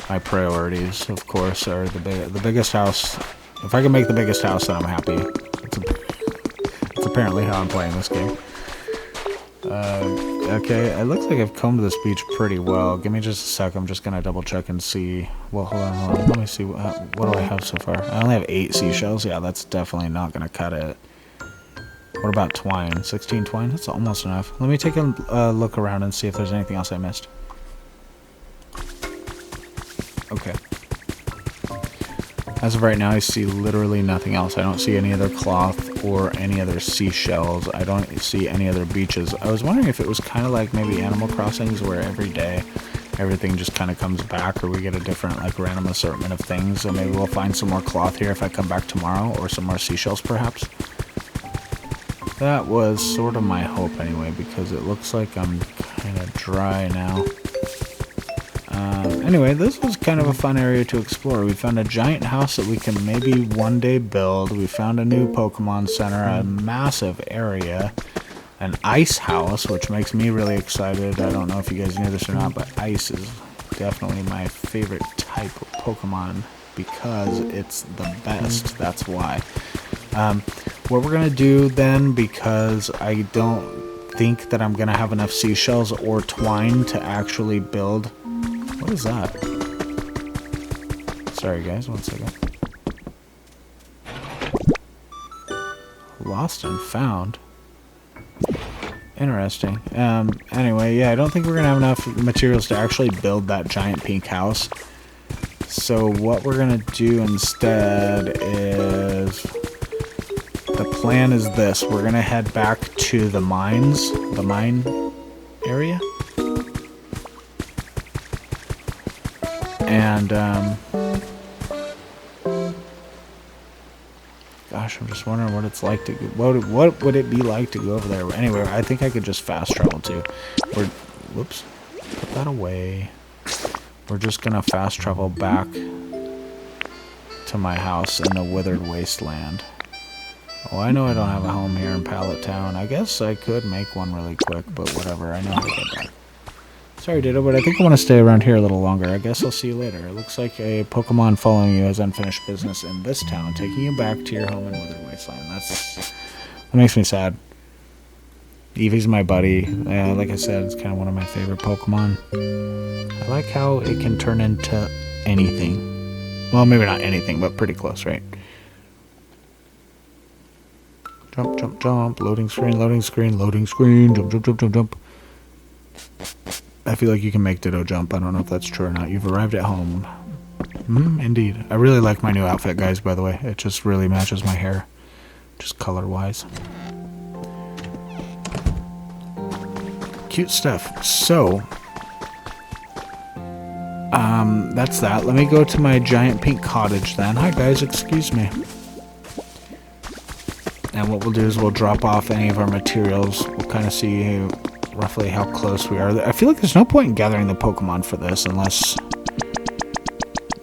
My priorities, of course, are the biggest house. If I can make the biggest house, then I'm happy. It's apparently how I'm playing this game. Okay, it looks like I've combed this beach pretty well. Give me just a sec. I'm just going to double check and see. Well, hold on. Let me see. What do I have so far? I only have 8 seashells. Yeah, that's definitely not going to cut it. What about twine? 16 twine? That's almost enough. Let me take a look around and see if there's anything else I missed. Okay. As of right now, I see literally nothing else. I don't see any other cloth or any other seashells. I don't see any other beaches. I was wondering if it was kind of like maybe Animal Crossings where every day everything just kind of comes back, or we get a different like random assortment of things. So maybe we'll find some more cloth here if I come back tomorrow, or some more seashells perhaps. That was sort of my hope anyway, because it looks like I'm kind of dry now. Anyway, this was kind of a fun area to explore. We found a giant house that we can maybe one day build. We found a new Pokemon Center, a massive area, an ice house, which makes me really excited. I don't know if you guys knew this or not, but ice is definitely my favorite type of Pokemon because it's the best. That's why. What we're going to do then, because I don't think that I'm going to have enough seashells or twine to actually build... What is that? Sorry guys, one second. Lost and found. Interesting. Anyway, yeah, I don't think we're gonna have enough materials to actually build that giant pink house. So what we're gonna do instead is... The plan is this. We're gonna head back to the mines. The mine area. And, gosh, I'm just wondering what it's like to go, what would it be like to go over there? Anyway, I think I could just fast travel too. Whoops, put that away. We're just gonna fast travel back to my house in the withered wasteland. Oh, I know I don't have a home here in Pallet Town. I guess I could make one really quick, but whatever, I know how to get back. Sorry, Ditto, but I think I want to stay around here a little longer. I guess I'll see you later. It looks like a Pokemon following you has unfinished business in this town, taking you back to your home in Withered Wasteland. That makes me sad. Eevee's my buddy. Like I said, it's kind of one of my favorite Pokemon. I like how it can turn into anything. Well, maybe not anything, but pretty close, right? Jump, jump, jump. Loading screen, loading screen, loading screen. Jump, jump, jump, jump, jump. I feel like you can make Ditto jump. I don't know if that's true or not. You've arrived at home. Indeed. I really like my new outfit, guys, by the way. It just really matches my hair. Just color-wise. Cute stuff. So, that's that. Let me go to my giant pink cottage then. Hi, guys. Excuse me. And what we'll do is we'll drop off any of our materials. We'll kind of see roughly how close we are. I feel like there's no point in gathering the Pokemon for this unless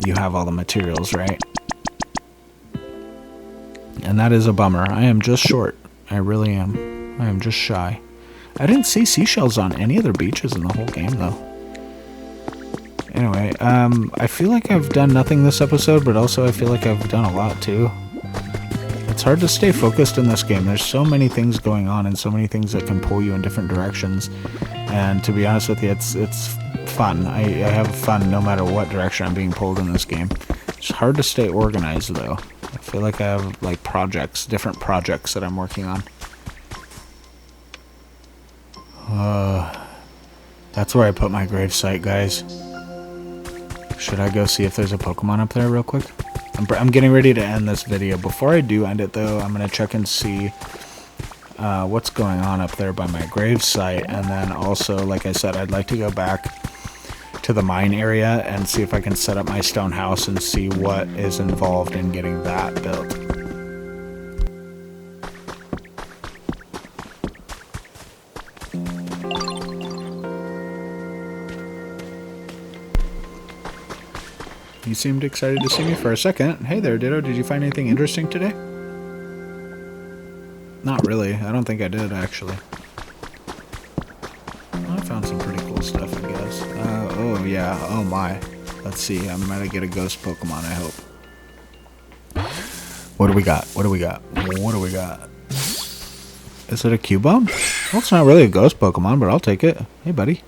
you have all the materials, right? And that is a bummer. I am just short. I really am. I am just shy. I didn't see seashells on any other beaches in the whole game, though. Anyway, I feel like I've done nothing this episode, but also I feel like I've done a lot, too. It's hard to stay focused in this game. There's so many things going on and so many things that can pull you in different directions. And to be honest with you, it's fun. I have fun no matter what direction I'm being pulled in this game. It's hard to stay organized though. I feel like I have like projects, different projects that I'm working on. That's where I put my grave site, guys. Should I go see if there's a Pokemon up there real quick? I'm getting ready to end this video. Before I do end it, though, I'm going to check and see what's going on up there by my grave site. And then also, like I said, I'd like to go back to the mine area and see if I can set up my stone house and see what is involved in getting that built. You seemed excited to see me for a second. Hey there, Ditto. Did you find anything interesting today? Not really. I don't think I did, actually. I found some pretty cool stuff, I guess. Oh, yeah. Oh, my. Let's see. I'm going to get a ghost Pokemon, I hope. What do we got? What do we got? What do we got? Is it a Cubone? Well, it's not really a ghost Pokemon, but I'll take it. Hey, buddy.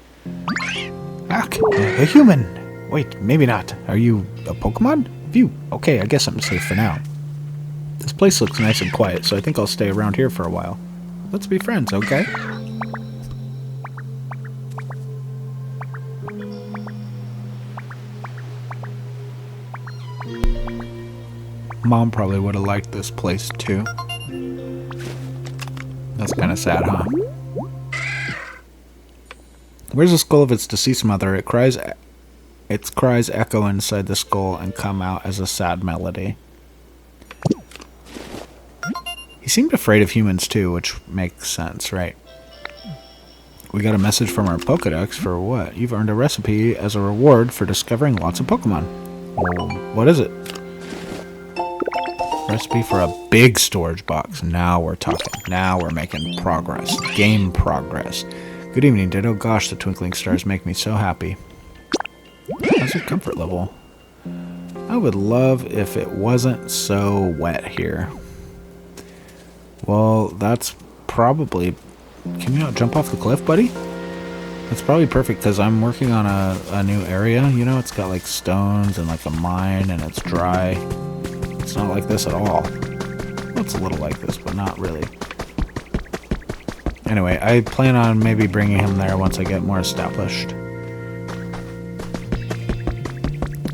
Ah, a human. Wait, maybe not. Are you a Pokemon? Phew. Okay, I guess I'm safe for now. This place looks nice and quiet, so I think I'll stay around here for a while. Let's be friends, okay? Mom probably would have liked this place, too. That's kind of sad, huh? Where's the skull of its deceased mother? Its cries echo inside the skull and come out as a sad melody. He seemed afraid of humans too, which makes sense, right? We got a message from our Pokedex for what? You've earned a recipe as a reward for discovering lots of Pokemon. Well, what is it? Recipe for a big storage box. Now we're talking. Now we're making progress. Game progress. Good evening, Ditto. Gosh, the twinkling stars make me so happy. How's your comfort level? I would love if it wasn't so wet here. Well, that's probably... Can you not jump off the cliff, buddy? That's probably perfect because I'm working on a new area. You know, it's got like stones and like a mine and it's dry. It's not like this at all. Well, it's a little like this, but not really. Anyway, I plan on maybe bringing him there once I get more established.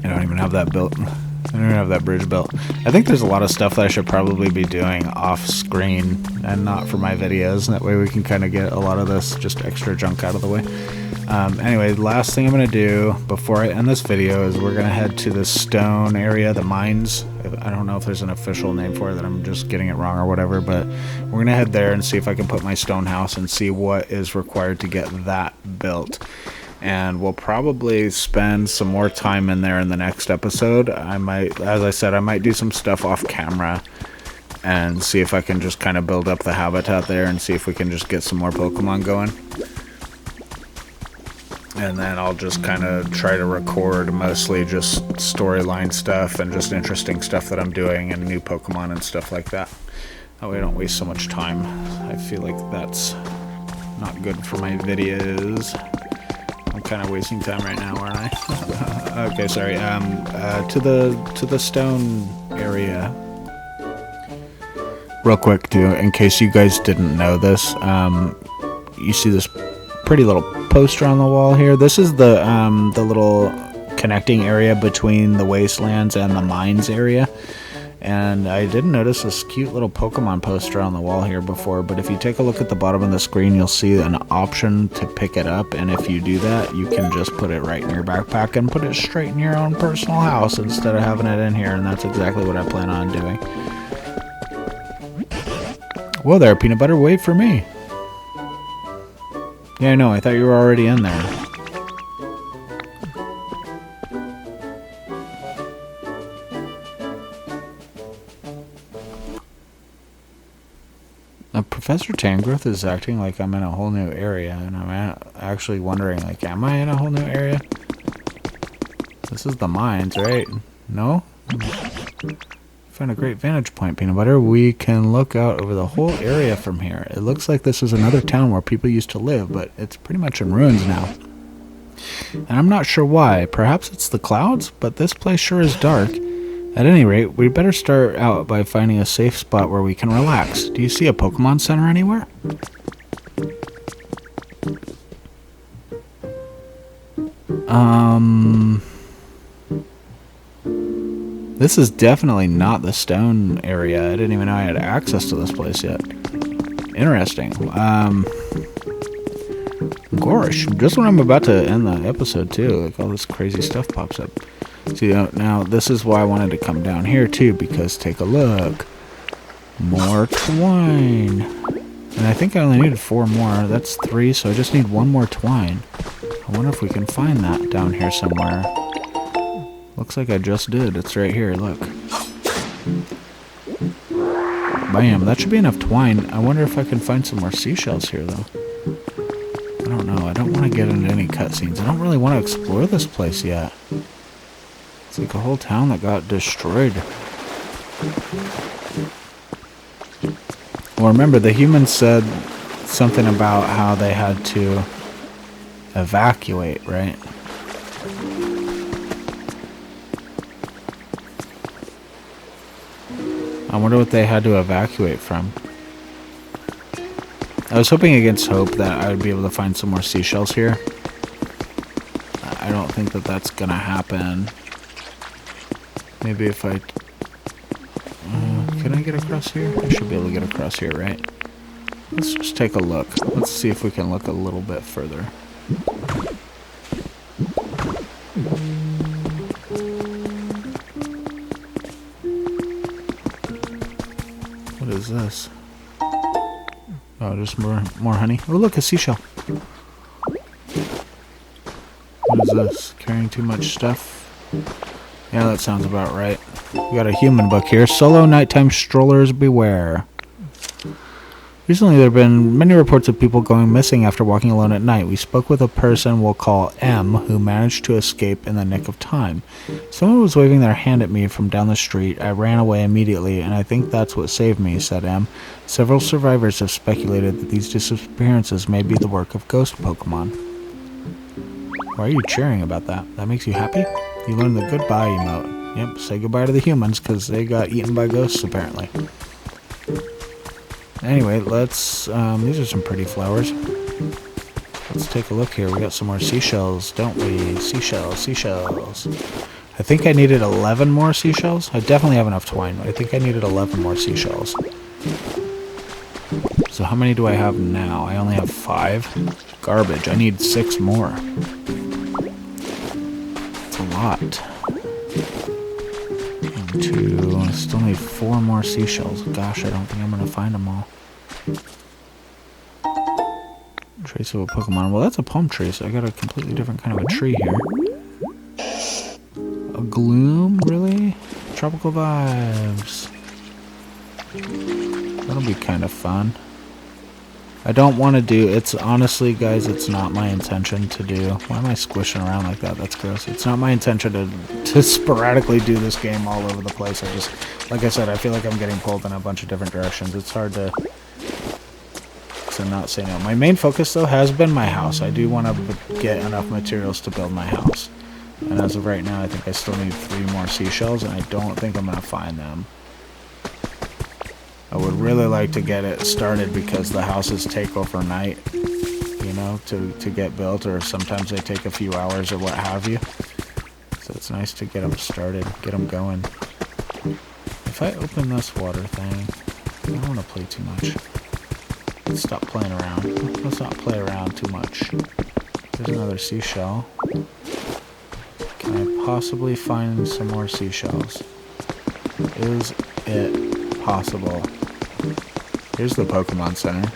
I don't even have that built. I don't even have that bridge built. I think there's a lot of stuff that I should probably be doing off screen and not for my videos. That way we can kind of get a lot of this just extra junk out of the way. Anyway, the last thing I'm going to do before I end this video is we're going to head to the stone area, the mines. I don't know if there's an official name for it, that I'm just getting it wrong or whatever, but we're going to head there and see if I can put my stone house and see what is required to get that built. And we'll probably spend some more time in there in the next episode. I might, as I said, I might do some stuff off camera and see if I can just kind of build up the habitat there and see if we can just get some more Pokemon going. And then I'll just kind of try to record mostly just storyline stuff and just interesting stuff that I'm doing and new Pokemon and stuff like that. That way I don't waste so much time. I feel like that's not good for my videos. I'm kind of wasting time right now, aren't I? Okay, sorry. To the stone area. Real quick, too, in case you guys didn't know this, you see this pretty little poster on the wall here. This is the little connecting area between the wastelands and the mines area. And I didn't notice this cute little Pokemon poster on the wall here before, but if you take a look at the bottom of the screen, you'll see an option to pick it up, and if you do that, you can just put it right in your backpack and put it straight in your own personal house instead of having it in here, and that's exactly what I plan on doing. Whoa there, Peanut Butter, wait for me. Yeah, I know, I thought you were already in there. Professor Tangrowth is acting like I'm in a whole new area, and I'm actually wondering, like, am I in a whole new area? This is the mines, right? No? If found a great vantage point, Peanut Butter. We can look out over the whole area from here. It looks like this is another town where people used to live, but it's pretty much in ruins now. And I'm not sure why. Perhaps it's the clouds, but this place sure is dark. At any rate, we better start out by finding a safe spot where we can relax. Do you see a Pokemon Center anywhere? This is definitely not the stone area. I didn't even know I had access to this place yet. Interesting. Gosh, just when I'm about to end the episode too, like all this crazy stuff pops up. See, now this is why I wanted to come down here too, because take a look. More twine. And I think I only needed 4 more. That's 3, so I just need 1 more twine. I wonder if we can find that down here somewhere. Looks like I just did. It's right here, look. Bam, that should be enough twine. I wonder if I can find some more seashells here, though. I don't know. I don't want to get into any cutscenes. I don't really want to explore this place yet. It's like a whole town that got destroyed. Well, remember, the humans said something about how they had to evacuate, right? I wonder what they had to evacuate from. I was hoping against hope that I would be able to find some more seashells here. I don't think that that's gonna happen. Maybe if I... can I get across here? I should be able to get across here, right? Let's just take a look. Let's see if we can look a little bit further. What is this? Oh, just more honey. Oh, look, a seashell. What is this? Carrying too much stuff? Yeah, that sounds about right. We got a human book here. Solo nighttime strollers beware. Recently, there have been many reports of people going missing after walking alone at night. We spoke with a person we'll call M, who managed to escape in the nick of time. Someone was waving their hand at me from down the street. I ran away immediately, and I think that's what saved me, said M. Several survivors have speculated that these disappearances may be the work of ghost Pokemon. Why are you cheering about that? That makes you happy? You learned the goodbye emote. Yep, say goodbye to the humans, because they got eaten by ghosts, apparently. Anyway, let's, these are some pretty flowers. Let's take a look here. We got some more seashells, don't we? Seashells. I think I needed 11 more seashells. I definitely have enough twine. I think I needed 11 more seashells. So how many do I have now? I only have 5. Garbage. I need 6 more. That's a lot. 1, 2, I still need 4 more seashells. Gosh, I don't think I'm going to find them all. Trace of a Pokemon. Well, that's a palm tree, so I got a completely different kind of a tree here. A gloom? Really? Tropical vibes. That'll be kind of fun. I don't want to do... It's honestly, guys, it's not my intention to do... Why am I squishing around like that? That's gross. It's not my intention to sporadically do this game all over the place. I just... Like I said, I feel like I'm getting pulled in a bunch of different directions. It's hard to not say no. My main focus, though, has been my house. I do want to get enough materials to build my house. And as of right now, I think I still need 3 more seashells, and I don't think I'm going to find them. I would really like to get it started because the houses take overnight, you know, to get built, or sometimes they take a few hours or what have you. So it's nice to get them started, get them going. If I open this water thing, I don't want to play too much. Let's stop playing around. Let's not play around too much. There's another seashell. Can I possibly find some more seashells? Is it possible? Here's the Pokemon Center.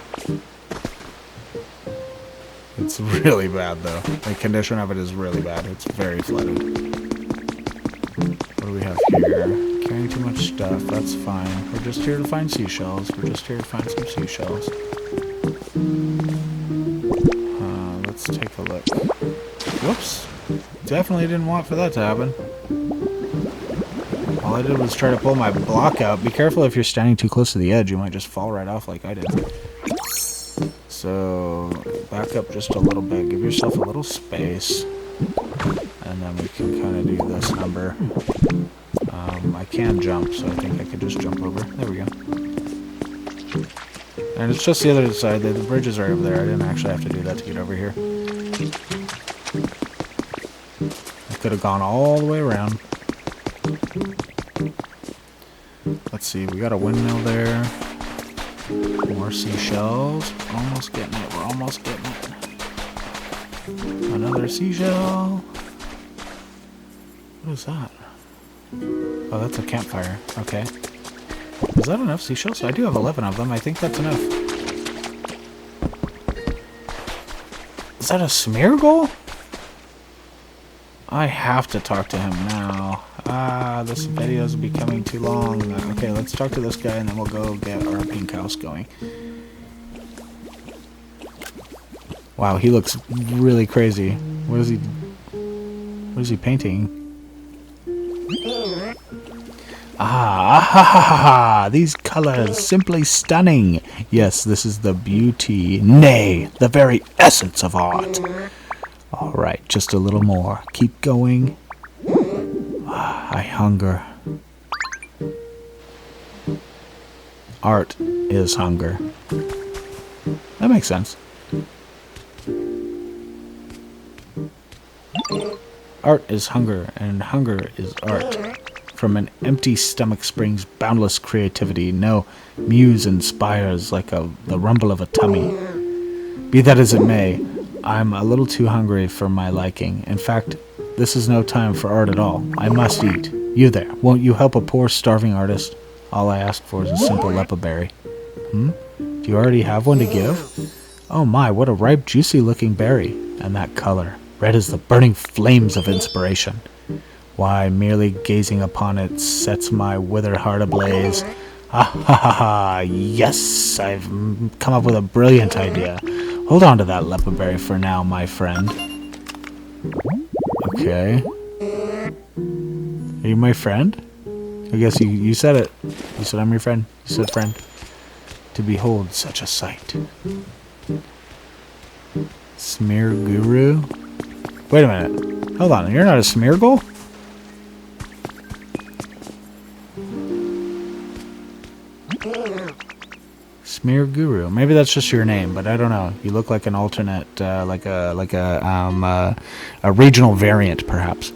It's really bad, though. The condition of it is really bad. It's very flooded. What do we have here? Carrying too much stuff. That's fine. We're just here to find seashells. We're just here to find some seashells. Let's take a look. Whoops. Definitely didn't want for that to happen. All I did was try to pull my block out. Be careful if you're standing too close to the edge. You might just fall right off like I did. So, back up just a little bit. Give yourself a little space. And then we can kind of do this number. I can jump, so I think I could just jump over. There we go. And it's just the other side. The bridge is right over there. I didn't actually have to do that to get over here. I could have gone all the way around. Let's see. We got a windmill there. More seashells. Almost getting it. We're almost getting it. Another seashell. What is that? Oh, that's a campfire. Okay. Is that enough seashells? I do have 11 of them. I think that's enough. Is that a smeargle? I have to talk to him now. This video is becoming too long. Okay, let's talk to this guy and then we'll go get our pink house going. Wow, he looks really crazy. What is he painting? These colors, simply stunning. Yes, this is the beauty, nay, the very essence of art. Alright, just a little more. Keep going. I hunger. Art is hunger. That makes sense. Art is hunger, and hunger is art. From an empty stomach springs boundless creativity. No muse inspires like the rumble of a tummy. Be that as it may, I'm a little too hungry for my liking. In fact, this is no time for art at all. I must eat. You there, won't you help a poor starving artist? All I ask for is a simple lepa berry. Do you already have one to give? Oh my, what a ripe, juicy looking berry. And that color, red as the burning flames of inspiration. Why, merely gazing upon it sets my withered heart ablaze. Yes, I've come up with a brilliant idea. Hold on to that lepa berry for now, my friend. Okay. Are you my friend? I guess you said it. You said I'm your friend. You said friend. To behold such a sight. Smear guru? Wait a minute. Hold on. You're not a smeargle? Smear guru. Maybe that's just your name, but I don't know. You look like an alternate, like a regional variant, perhaps.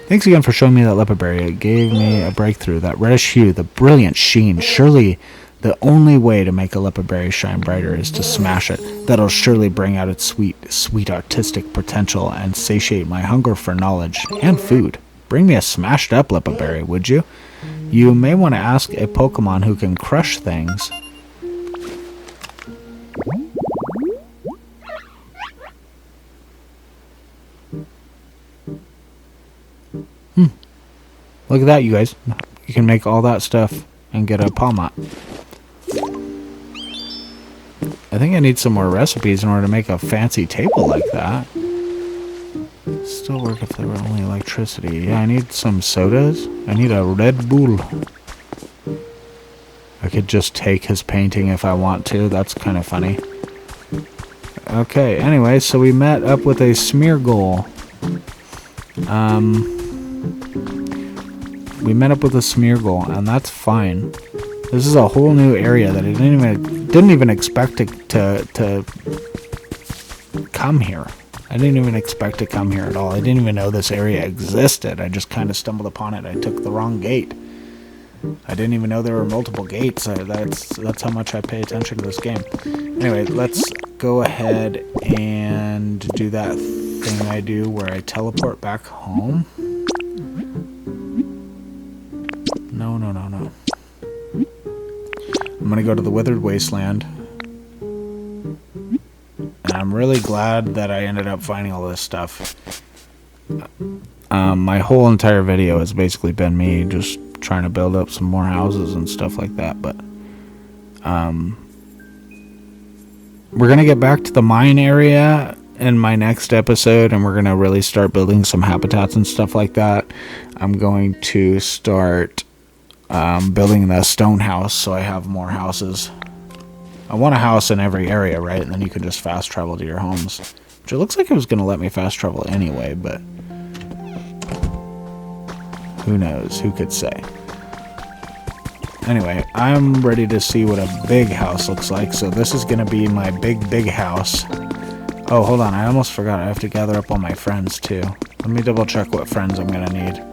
Thanks again for showing me that lepa berry. It gave me a breakthrough. That reddish hue, the brilliant sheen. Surely the only way to make a lepa berry shine brighter is to smash it. That'll surely bring out its sweet, sweet artistic potential and satiate my hunger for knowledge and food. Bring me a smashed up lepa berry, would you? You may want to ask a Pokemon who can crush things. Look at that, you guys. You can make all that stuff and get a Palmot. I think I need some more recipes in order to make a fancy table like that. Still work if there were only electricity. Yeah, I need some sodas. I need a Red Bull. I could just take his painting if I want to. That's kind of funny. Okay, anyway, so we met up with a Smeargle. We met up with a Smeargle, and that's fine. This is a whole new area that I didn't even expect to come here. I didn't even expect to come here at all. I didn't even know this area existed. I just kind of stumbled upon it. I took the wrong gate. I didn't even know there were multiple gates. That's how much I pay attention to this game. Anyway, let's go ahead and do that thing I do where I teleport back home. No. I'm gonna go to the Withered Wasteland. And I'm really glad that I ended up finding all this stuff. My whole entire video has basically been me just trying to build up some more houses and stuff like that, but we're gonna get back to the mine area in my next episode, and we're gonna really start building some habitats and stuff like that. I'm going to start building the stone house so I have more houses. I want a house in every area, right? And then you can just fast travel to your homes. Which it looks like it was going to let me fast travel anyway, but who knows? Who could say? Anyway, I'm ready to see what a big house looks like. So this is going to be my big house. Oh, hold on. I almost forgot. I have to gather up all my friends, too. Let me double check what friends I'm going to need.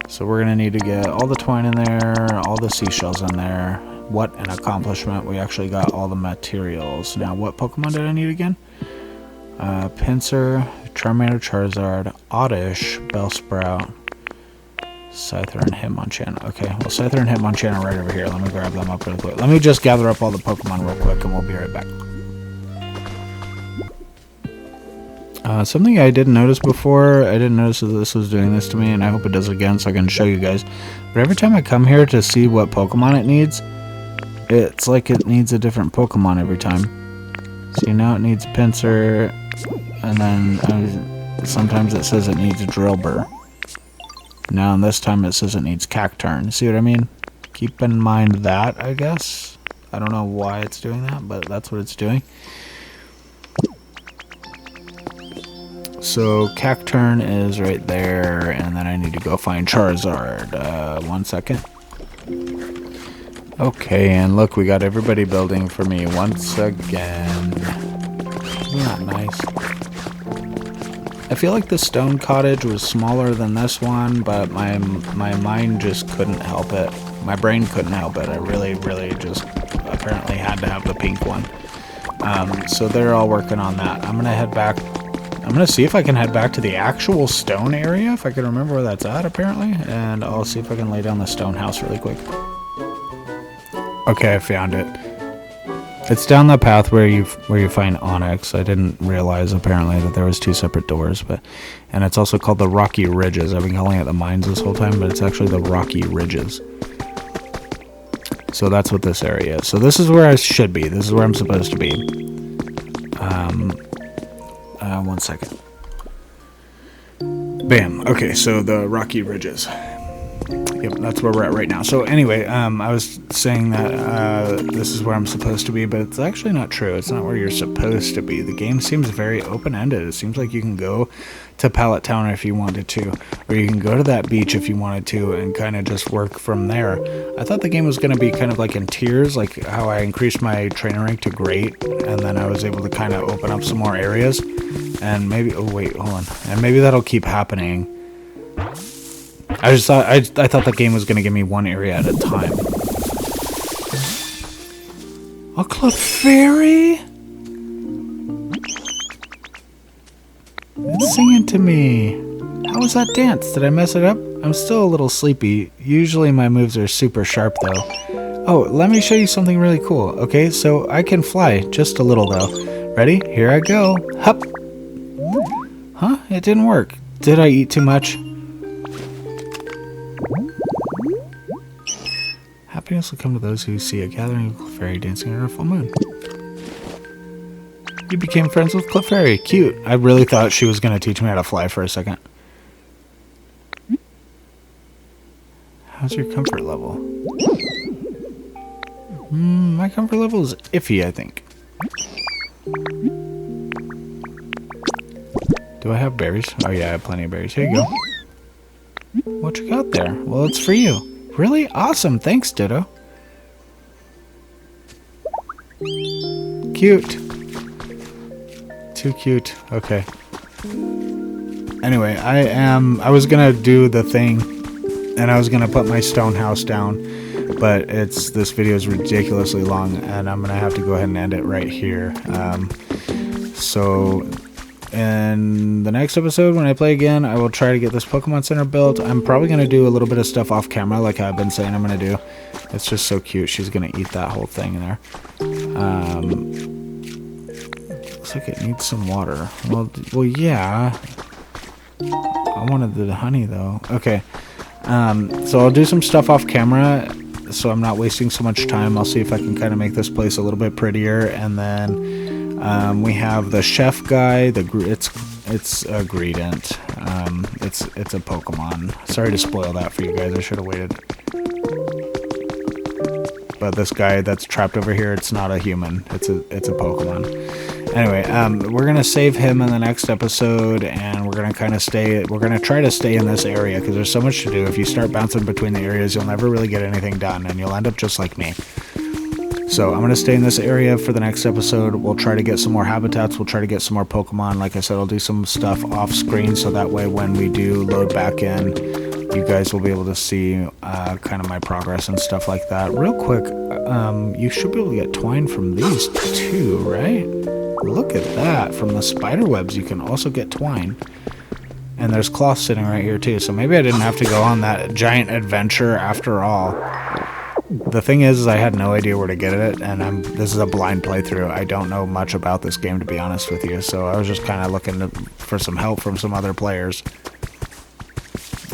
So we're going to need to get all the twine in there, all the seashells in there. What an accomplishment. We actually got all the materials. Now, what Pokemon did I need again? Pinsir, Charmander, Charizard, Oddish, Bellsprout, Scyther, and Hitmonchan. Okay, well, Scyther and Hitmonchan are right over here. Let me grab them up real quick. Let me just gather up all the Pokemon real quick, and we'll be right back. Something I didn't notice before, I didn't notice that this was doing this to me, and I hope it does again so I can show you guys. But every time I come here to see what Pokemon it needs, it's like it needs a different Pokemon every time. See, now it needs Pinsir, and then sometimes it says it needs a Drillbur. Now, this time it says it needs Cacturn. See what I mean? Keep in mind that, I guess. I don't know why it's doing that, but that's what it's doing. So Cacturn is right there, and then I need to go find Charizard. 1 second. Okay, and look, we got everybody building for me once again. Isn't that nice? I feel like the stone cottage was smaller than this one, but my mind just couldn't help it. My brain couldn't help it. I really just apparently had to have the pink one. So they're all working on that. I'm gonna head back. I'm gonna see if I can head back to the actual stone area, if I can remember where that's at, apparently, and I'll see if I can lay down the stone house really quick. Okay, I found it. It's down the path where you find Onyx. I didn't realize apparently that there was 2 separate doors, and it's also called the Rocky Ridges. I've been calling it the mines this whole time, but it's actually the Rocky Ridges. So that's what this area is. So this is where I should be. This is where I'm supposed to be. 1 second. Bam. Okay, so the Rocky Ridges. Yep, that's where we're at right now. So anyway, I was saying that this is where I'm supposed to be, but it's actually not true. It's not where you're supposed to be. The game seems very open-ended. It seems like you can go to Pallet Town if you wanted to, or you can go to that beach if you wanted to, and kind of just work from there. I thought the game was going to be kind of like in tiers, like how I increased my trainer rank to great, and then I was able to kind of open up some more areas, and maybe, oh wait, hold on, and maybe that'll keep happening. I thought the game was going to give me one area at a time. A Clefairy? It's singing to me. How was that dance? Did I mess it up? I'm still a little sleepy. Usually my moves are super sharp though. Oh, let me show you something really cool. Okay, so I can fly, just a little though. Ready? Here I go. Hup! Huh? It didn't work. Did I eat too much? Happiness will come to those who see a gathering of Clefairy dancing under a full moon. You became friends with Clefairy. Cute. I really thought she was going to teach me how to fly for a second. How's your comfort level? My comfort level is iffy, I think. Do I have berries? Oh yeah, I have plenty of berries. Here you go. What you got there? Well, it's for you. Really? Awesome. Thanks, Ditto. Cute. Too cute. Okay. Anyway, I was gonna do the thing, and I was gonna put my stone house down, but this video is ridiculously long, and I'm gonna have to go ahead and end it right here. So in the next episode, when I play again, I will try to get this Pokemon Center built. I'm probably going to do a little bit of stuff off camera, like I've been saying I'm going to do. It's just so cute. She's going to eat that whole thing there. Looks like it needs some water. Well, yeah. I wanted the honey, though. Okay. So I'll do some stuff off camera, so I'm not wasting so much time. I'll see if I can kind of make this place a little bit prettier, and then we have the chef guy. It's a Greedent. It's a Pokemon. Sorry to spoil that for you guys. I should have waited. But this guy that's trapped over here, it's not a human. It's a Pokemon. Anyway, we're gonna save him in the next episode, and we're gonna try to stay in this area because there's so much to do. If you start bouncing between the areas, you'll never really get anything done, and you'll end up just like me. So I'm going to stay in this area for the next episode. We'll try to get some more habitats. We'll try to get some more Pokemon. Like I said, I'll do some stuff off screen so that way when we do load back in, you guys will be able to see kind of my progress and stuff like that. Real quick, you should be able to get twine from these too, right? Look at that. From the spider webs, you can also get twine. And there's cloth sitting right here too. So maybe I didn't have to go on that giant adventure after all. The thing is I had no idea where to get it, and this is a blind playthrough. I don't know much about this game, to be honest with you, so I was just kind of looking for some help from some other players.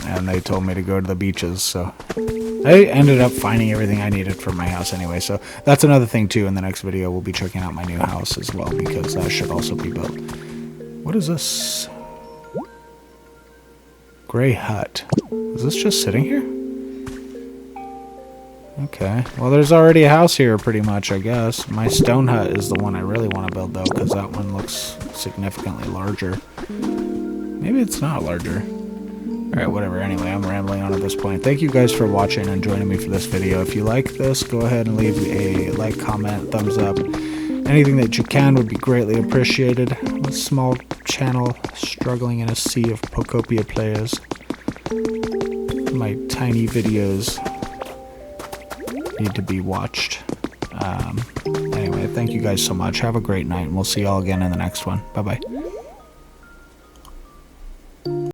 And they told me to go to the beaches, so I ended up finding everything I needed for my house anyway. So that's another thing too. In the next video, we'll be checking out my new house as well, because that should also be built. What is this? Gray hut. Is this just sitting here? Okay, well there's already a house here pretty much, I guess. My stone hut is the one I really want to build though, because that one looks significantly larger. Maybe it's not larger. Alright, whatever, anyway, I'm rambling on at this point. Thank you guys for watching and joining me for this video. If you like this, go ahead and leave a like, comment, thumbs up. Anything that you can would be greatly appreciated. I'm a small channel struggling in a sea of Pokopia players. My tiny videos need to be watched. Anyway, thank you guys so much. Have a great night, and we'll see y'all again in the next one. Bye-bye.